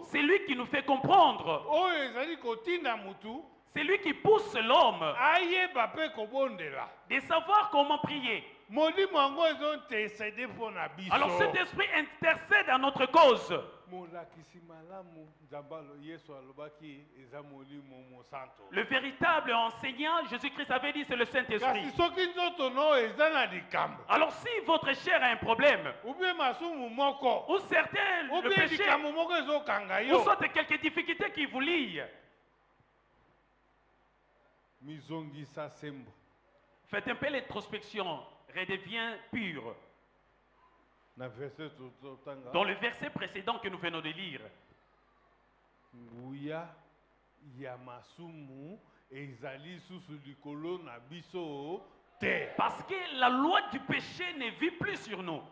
C'est lui qui nous fait comprendre. C'est lui qui pousse l'homme de savoir comment prier. Alors cet esprit intercède à notre cause. Le véritable enseignant, Jésus-Christ avait dit, c'est le Saint-Esprit. Alors si votre chair a un problème, ou certains, le péché, ou soit quelques difficultés qui vous lient, faites un peu l'introspection, redevient pur. Dans le verset précédent que nous venons de lire, parce que la loi du péché ne vit plus sur nous.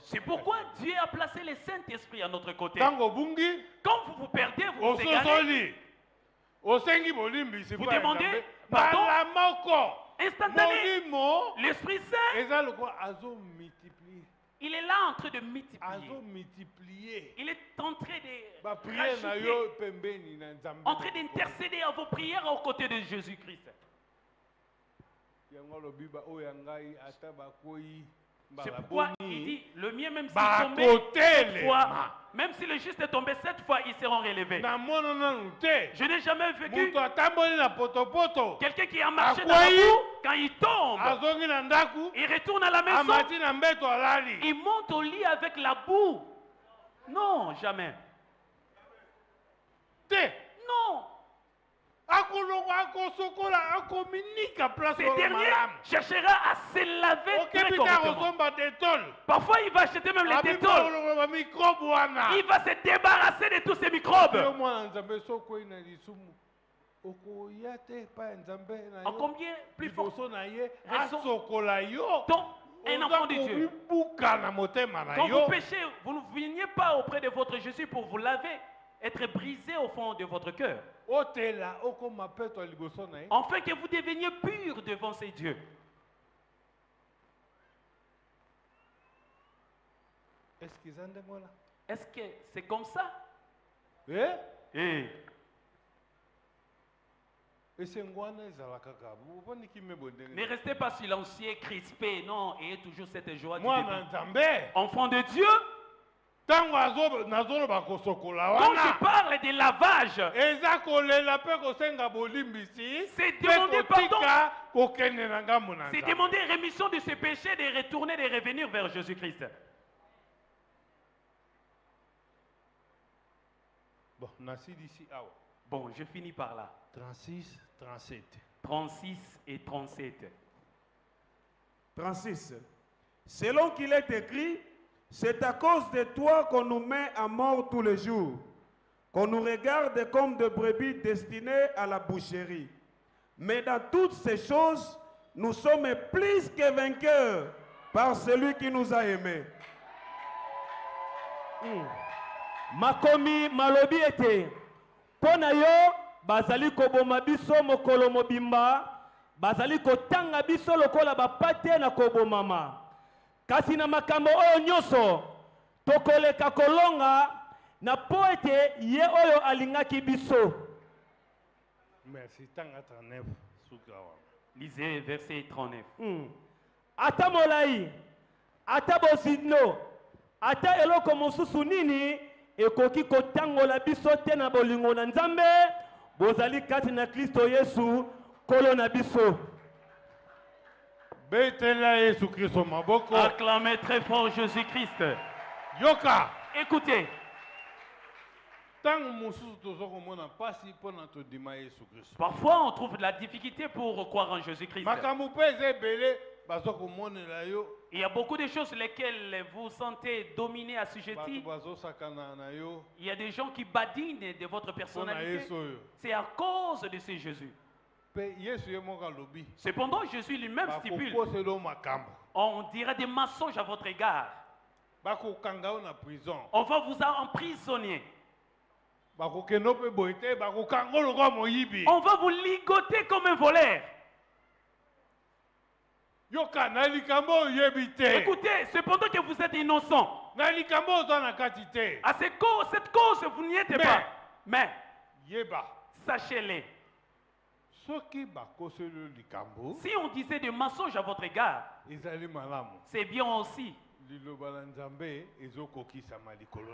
C'est pourquoi Dieu a placé le Saint-Esprit à notre côté. Quand vous vous perdez, vous vous égarez, vous demandez pardon instantanément. L'Esprit Saint, il est là en train de multiplier. Il est en train de rajouter, en train d'intercéder à vos prières aux côtés de Jésus-Christ. C'est pourquoi il dit, le mien même s'il tombait 7 fois, même si le juste est tombé 7 fois, ils seront relevés. Je n'ai jamais vécu quelqu'un qui a marché dans la boue, quand il tombe, il retourne à la maison, il monte au lit avec la boue. Non, jamais. Non. Ce dernier cherchera à se laver très correctement. Parfois, il va acheter même les détols. Il va se débarrasser de tous ces microbes. En combien plus fort un enfant de Dieu. Quand vous péchez, vous ne veniez pas auprès de votre Jésus pour vous laver, être brisé au fond de votre cœur. Afin que vous deveniez pur devant ces dieux. Est-ce que c'est comme ça? Ne restez pas silencieux, crispé, non, ayez toujours cette joie du début. Enfant de Dieu, quand je parle de lavage, c'est demander pardon, c'est demander rémission de ses péchés, de retourner, de revenir vers Jésus-Christ. Bon, je finis par là. 36, 37. 36 et 37. 36. Selon qu'il est écrit, c'est à cause de toi qu'on nous met à mort tous les jours. qu'on nous regarde comme de brebis destinées à la boucherie. Mais dans toutes ces choses, nous sommes plus que vainqueurs par celui qui nous a aimés. Makomi malobi ete pona yo bazali koboma biso mokolo mobimba bazali kotanga biso lokola bapate na kobomama kasi na makambo oyo nyonso tokoleka kolonga na po ete ye oyo alingaki biso. Merci. Tanga 39 sukawa. Lisez verset 39. Ata molai ata bozino ata eloko mosusu nini ekoki kotangola biso te na bolingo na Nzambe bozali kati na Kristo Yesu kolo na biso. Betela Yesu Kristo maboko. Acclamez très fort Jésus-Christ. Yoka. Écoutez. Parfois on trouve de la difficulté pour croire en Jésus-Christ. Il y a beaucoup de choses lesquelles vous sentez dominées, assujetties. Il y a des gens qui badinent de votre personnalité. C'est à cause de ce Jésus. Cependant, Jésus lui-même stipule. On dirait des mensonges à votre égard. On va vous emprisonner. On va vous ligoter comme un voleur. Écoutez, cependant que vous êtes innocent, à cette cause, vous n'y êtes pas. Mais, sachez-le. Si on disait des mensonges à votre égard, c'est bien aussi.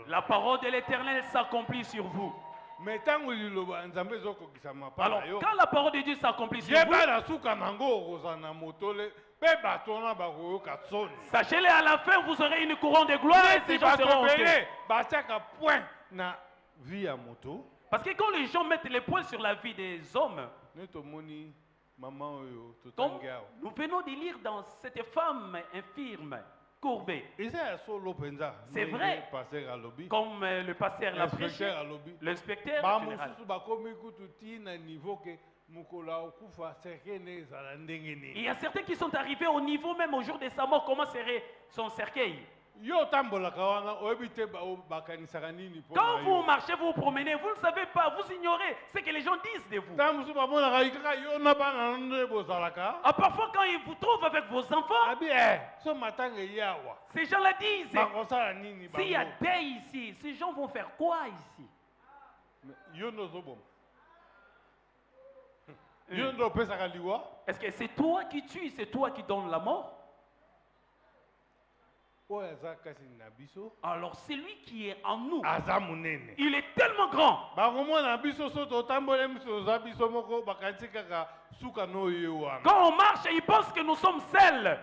La parole de l'Éternel s'accomplit sur vous. Alors, quand la parole de Dieu s'accomplit sur vous, sachez-le, à la fin, vous aurez une couronne de gloire et ces gens seront honteux. Parce que quand les gens mettent les points sur la vie des hommes, comme nous venons de lire dans cette femme infirme, courbée. C'est vrai, comme le pasteur l'a prêché, l'inspecteur général. Il y a certains qui sont arrivés au niveau même au jour de sa mort, comment serait son cercueil. Quand vous marchez, vous vous promenez, vous ne savez pas, vous ignorez ce que les gens disent de vous. Parfois quand ils vous trouvent avec vos enfants, ces gens-là disent, s'il y a deuil ici, ces gens vont faire quoi ici? Est-ce que c'est toi qui tues, c'est toi qui donnes la mort? Alors c'est lui qui est en nous. Il est tellement grand. Quand on marche, ils pensent que nous sommes seuls.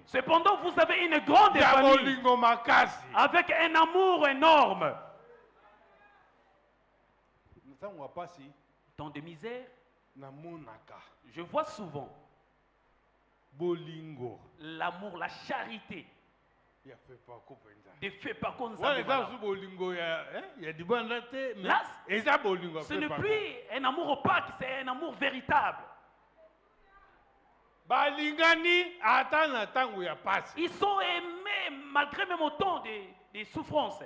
Cependant, vous avez une grande famille avec un amour énorme. Dans des misères, je vois souvent l'amour, la charité. Des faits par contre. Là, ce n'est plus un amour opaque, c'est un amour véritable. Ils sont aimés malgré même autant de souffrances.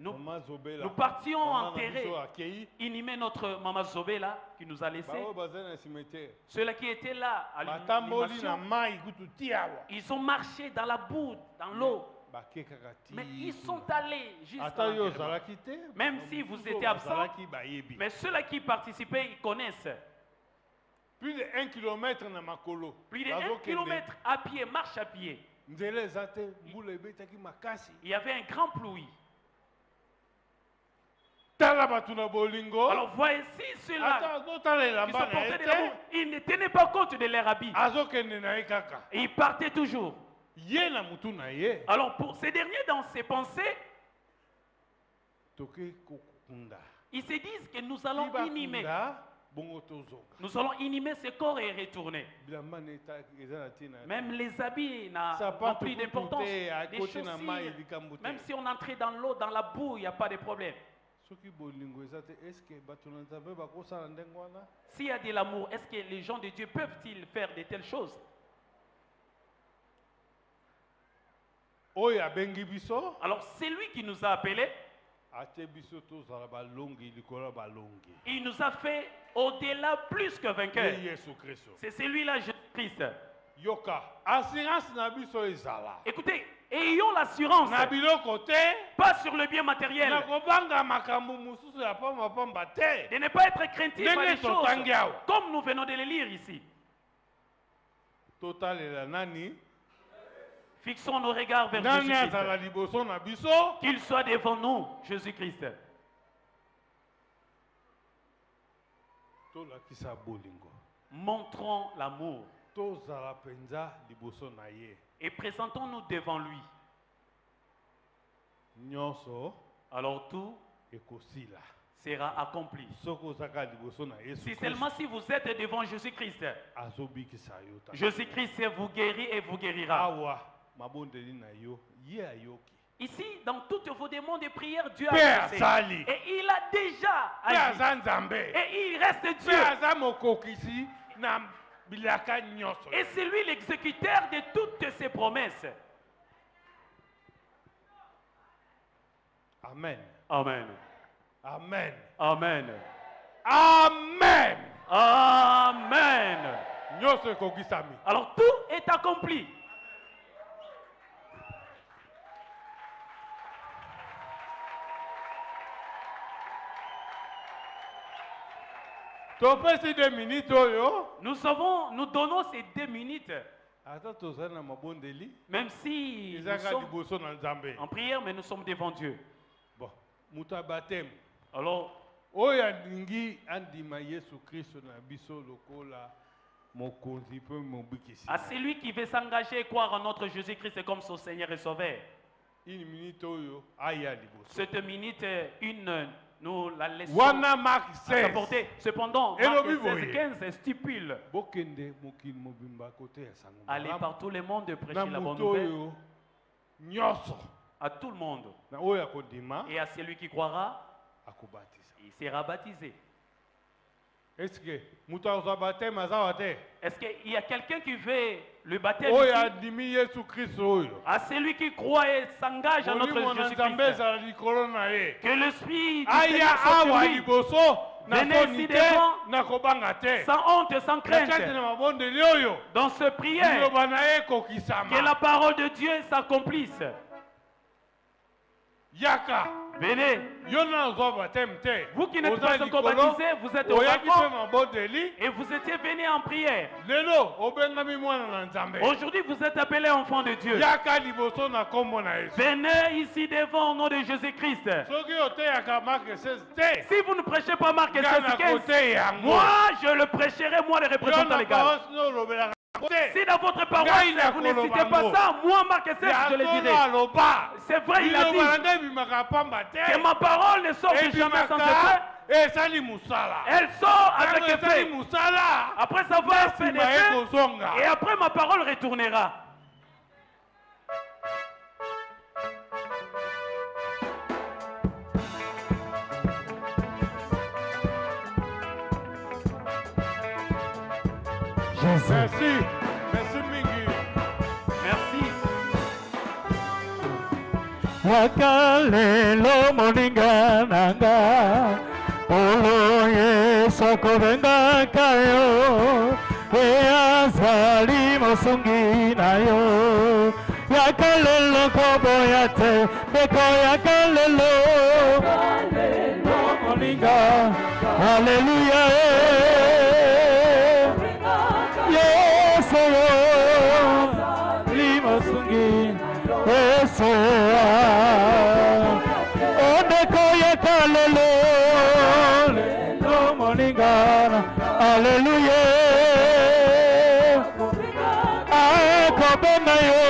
Nous partions enterrer, inhumer notre maman Zobé là, qui nous a laissés. Ceux-là qui étaient là à l'inhumation, ils ont marché dans la boue, dans l'eau. Mais ils sont allés jusqu'à l'enterrement. Même si vous étiez absent, mais ceux-là qui participaient, ils connaissent. Plus de 1 kilomètre Plus de 1 kilomètre à pied, marche à pied. Il y avait un grand pluie. Alors voici ceux-là qui se portaient de l'amour. Ils ne tenaient pas compte de leur habit. Ils partaient toujours. Alors pour ces derniers, dans ses pensées, ils se disent que nous allons inhumer. Nous allons inhumer ce corps et retourner. Même les habits n'ont plus d'importance. Les chaussures, même si on entrait dans l'eau, dans la boue, il n'y a pas de problème. S'il y a de l'amour, est-ce que les gens de Dieu peuvent-ils faire de telles choses? Alors c'est lui qui nous a appelés. Il nous a fait au-delà plus que vainqueurs. C'est celui-là, Jésus-Christ. Écoutez, ayons l'assurance, pas sur le bien matériel, de ne pas être craintif par les choses, comme nous venons de les lire ici. Fixons nos regards vers Jésus-Christ. Qu'il soit devant nous, Jésus-Christ. Montrons l'amour. Et présentons-nous devant lui. Alors tout sera accompli. Si seulement si vous êtes devant Jésus-Christ, Jésus-Christ vous guérit et vous guérira. Ici, dans toutes vos demandes et prières, Dieu a fait. Et il a déjà agi. Et il reste Dieu. Et c'est lui l'exécuteur de toutes ses promesses. Amen. Amen. Amen. Amen. Amen. Amen. Amen. Alors tout est accompli. Nous donnons ces 2 minutes. Même si nous sommes en prière, mais nous sommes devant Dieu. Alors, à celui qui veut s'engager et croire en notre Jésus-Christ comme son Seigneur et Sauveur, cette minute, nous la laissons apporter. Cependant, Marc 16:15 stipule: allez par tout le monde prêcher la bonne nouvelle à tout le monde. Et à celui qui croira, il sera baptisé. Est-ce qu'il y a quelqu'un qui veut le baptême ici? À celui qui croit et s'engage à notre Jésus-Christ, que l'Esprit du Seigneur soit sur lui. Venez ici devant, sans honte, sans crainte, dans ce prière, que la parole de Dieu s'accomplisse. Venez. Vous qui n'êtes pas encore baptisés, vous êtes au balcon et vous étiez venus en prière. Aujourd'hui, vous êtes appelés enfants de Dieu. Venez ici devant au nom de Jésus-Christ. Si vous ne prêchez pas Marc 16:15, moi je le prêcherai, moi le représentant légal. Si dans votre paroisse vous ne citez pas ça, moi Marc 16 je le dirai. C'est vrai, il a dit que ma parole ne sort jamais sans effet. Elle sort avec effet. Après savoir fait effet, et après ma parole retournera. Merci. Merci Mingi. Merci. Wakalelo moninga nanga Olo Yesu kovenga kayo Azali mosungi nayo Yakalelo koboyate Beko yakalelo Yakalelo moninga Hallelujah. Hallelujah. Akobena yo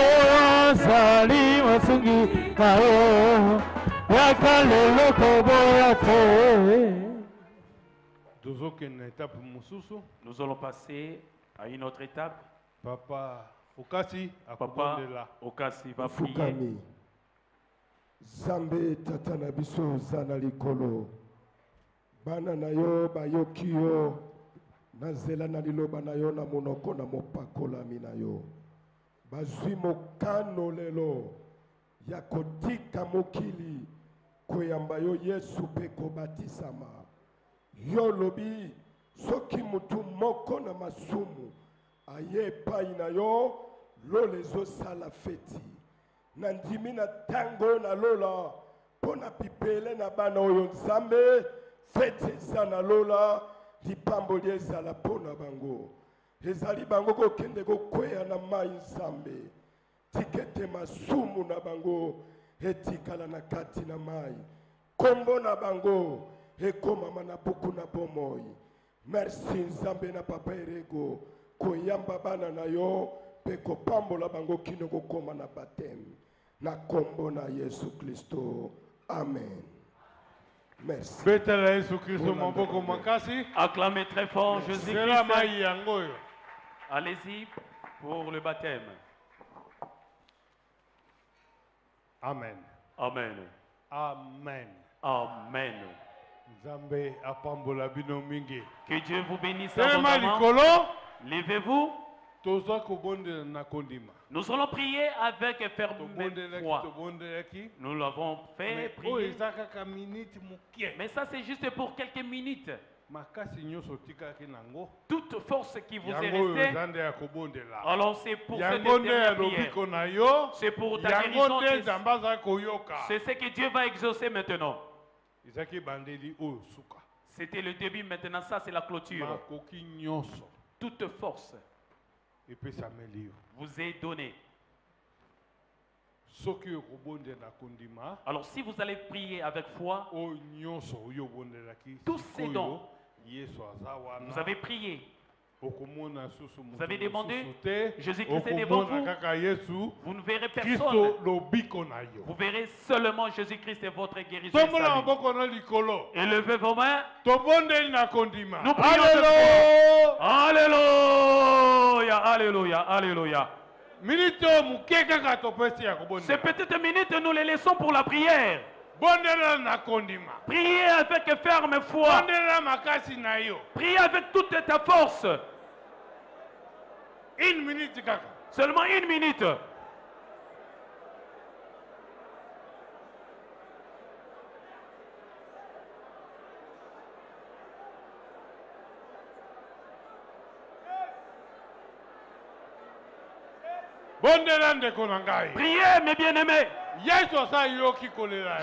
sali masungi kayo yakalelo koboyate. Nous allons passer à une autre étape. Papa Okasi va prier. Zambe tata na biso zana likolo. Bana na yo bayoki yo. Nazela na liloba na yo na monoko na mopakola mina yo. Bazwi mokano lelo. Ya kotika mokili. Koyamba yo Yesu pe kobatisama. Yo lobi soki mutu moko na masumu. Aye pai na yo lolezo sala feti. Nandimi na tango na lola pona pipele na bana oyo nzambe feti sana lola lipambo liezala pona bango. Ezali bango kokende kokweya na mai nzambe. Tikete masumu na bango etikala na kati na mai. Kombo na bango ekoma na buku na bomoi. Merci nzambe na papa erego koyamba bana na yo peko pambola bango kino kokoma na batem na kombo na Yesu Kristo. Amen. Merci. Betela Yesu Kristo maboko makasi. Acclamez très fort Jésus-Christ. Allez-y pour le baptême. Amen. Amen. Amen. Amen. Nzambe apambola bino mingi. Que Dieu vous bénisse abondamment. Levez-vous. Nous allons prier avec ferme foi. Nous l'avons fait prier. Mais ça c'est juste pour quelques minutes. Toute force qui vous est restée, alors c'est pour cette dernière prière. C'est pour ta guérison. C'est ce que Dieu va exaucer maintenant. C'était le début, maintenant ça c'est la clôture. Toute force vous est donnée. Alors si vous allez prier avec foi, tous ces dons, vous avez prié, vous avez demandé, Jésus-Christ est devant vous, vous ne verrez personne, vous verrez seulement Jésus-Christ et votre guérison. Élevez vos mains, nous prions de foi. Alléluia, alléluia, alléluia. Ces petites minutes, nous les laissons pour la prière. Priez avec ferme foi. Priez avec toute ta force. Une minute. Seulement une minute. Priez, mes bien-aimés.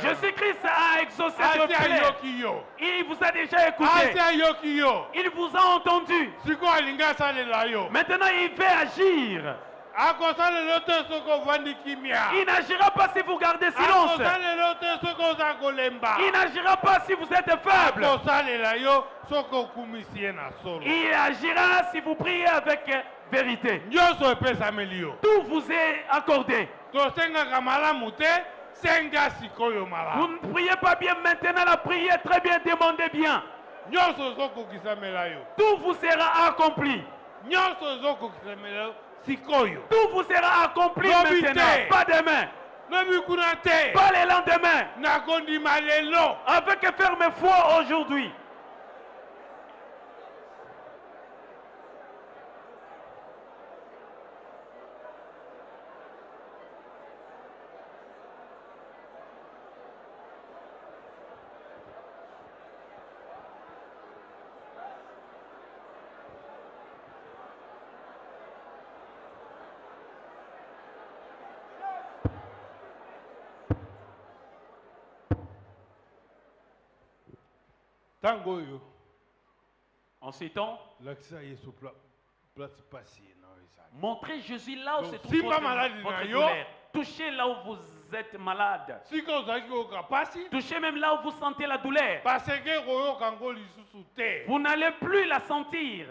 Jésus-Christ a exaucé votre prière. Il vous a déjà écouté. Il vous a entendu. Maintenant, il veut agir. Il n'agira pas si vous gardez silence. Il n'agira pas si vous êtes faible. Il agira si vous priez avec vérité. Tout vous est accordé. Vous ne priez pas bien maintenant, la prière très bien, demandez bien. Tout vous sera accompli. Tout vous sera accompli maintenant, pas demain, pas le lendemain, avec ferme foi aujourd'hui. En ces temps, montrez Jésus là où se trouve votre douleur. Touchez là où vous êtes malade. Touchez même là où vous sentez la douleur. Vous n'allez plus la sentir.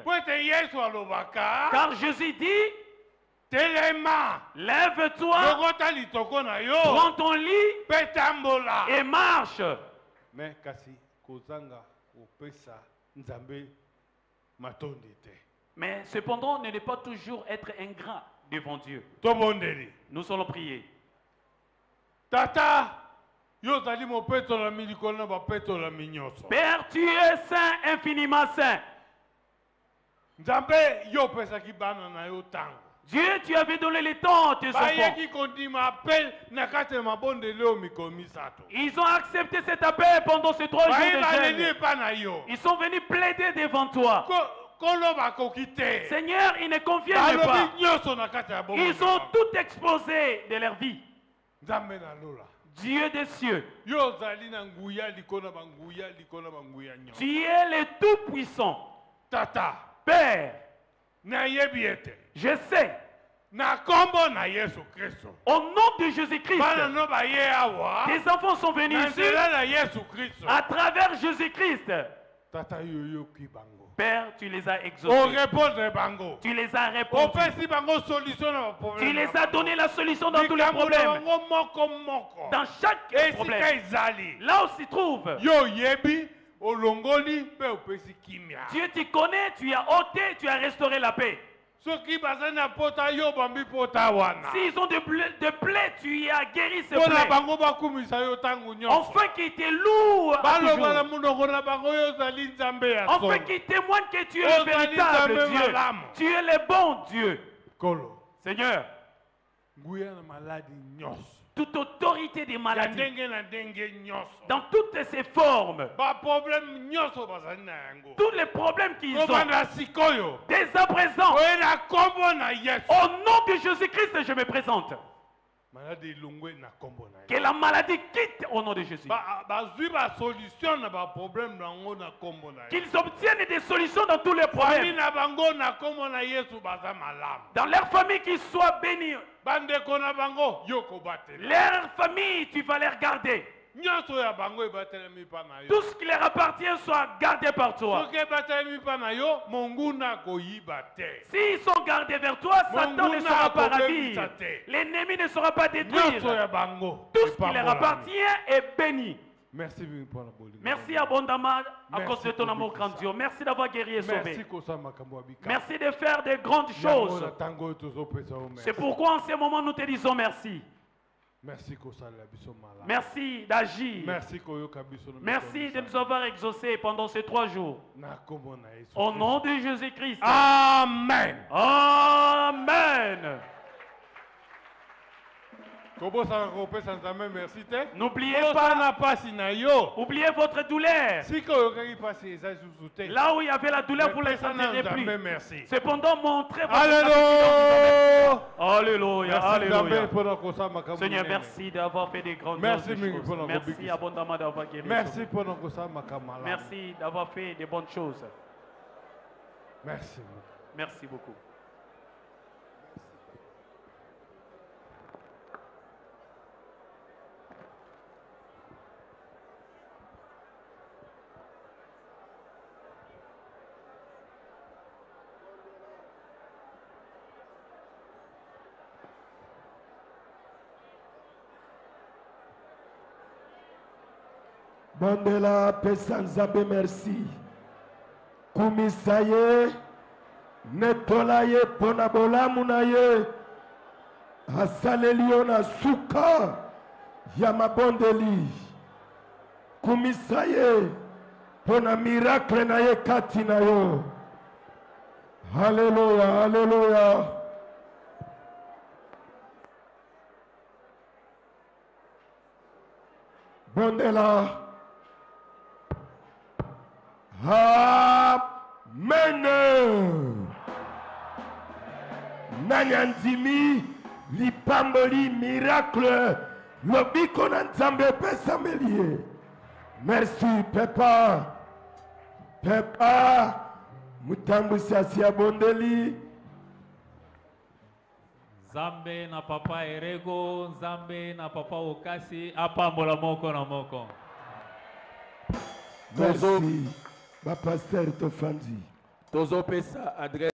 Car Jésus dit, lève-toi, prends ton lit et marche. Mais cependant, ne pas toujours être ingrat devant Dieu. Nous allons prier. Tata, Père, tu es saint, infiniment saint. Dieu, tu avais donné le temps à tes enfants. Ils ont accepté cet appel pendant ces 3 jours de jeûne. Ils sont venus plaider devant toi. Seigneur, ils ne conviennent pas. Ils ont tout exposé de leur vie. Dieu des cieux, tu es le Tout-Puissant. Père, je sais, au nom de Jésus-Christ, tes enfants sont venus ici à travers Jésus-Christ. Père, tu les as exaucés. Tu les as répondu. Tu les as donné la solution dans tous les problèmes. Dans chaque problème. Là où s'y trouve. Dieu t'y connaît, tu as ôté, tu as restauré la paix. S'ils ont des plaies, tu y as guéri ces plaies. Enfin qu'ils te louent à toujours. Enfin qu'ils témoignent que tu es le véritable Dieu. Tu es le bon Dieu. Seigneur, toute autorité des maladies, dans toutes ces formes, tous les problèmes qu'ils ont, dès à présent, au nom de Jésus-Christ, je me présente. Que la maladie quitte au nom de Jésus. Qu'ils obtiennent des solutions dans tous les problèmes. Dans leur famille, qu'ils soient bénis. Leur famille, tu vas les regarder. Tout ce qui leur appartient soit gardé par toi. S'ils sont gardés vers toi, Satan ne sera pas ravi. L'ennemi ne sera pas détruit. Tout ce qui leur appartient est béni. Merci abondamment à cause de ton amour grandiose. Merci d'avoir guéri et sauvé. Merci de faire de grandes choses. C'est pourquoi en ce moment nous te disons merci. Merci d'agir. Merci de nous avoir exaucés pendant ces 3 jours. Au nom de Jésus-Christ. Amen. Amen. N'oubliez pas, oubliez votre douleur. Là où il y avait la douleur, vous ne la sentirez plus. Cependant, montrez votre Alléluia. Alléluia. Seigneur, merci d'avoir fait des grandes choses. Merci abondamment d'avoir guéri. Merci d'avoir fait des bonnes choses. Merci beaucoup. Bandela pesa nzambe merci. Kumisa ye, netola ye pona bolamu na ye. Asaleli yo na suka ya mabondeli. Kumisa ye, pona miracle na ye kati na yo. Hallelujah, hallelujah. Bandela. Amen. Nanyandimi lipamboli miracle lobiko na nzambe pesa melie. Merci Papa. Papa mutambusi asia bondeli. Nzambe na papa Erego, Nzambe na papa Okasi, apambola moko na moko. Merci. Ma pasteur Tofandi. Tozo pesa adresse.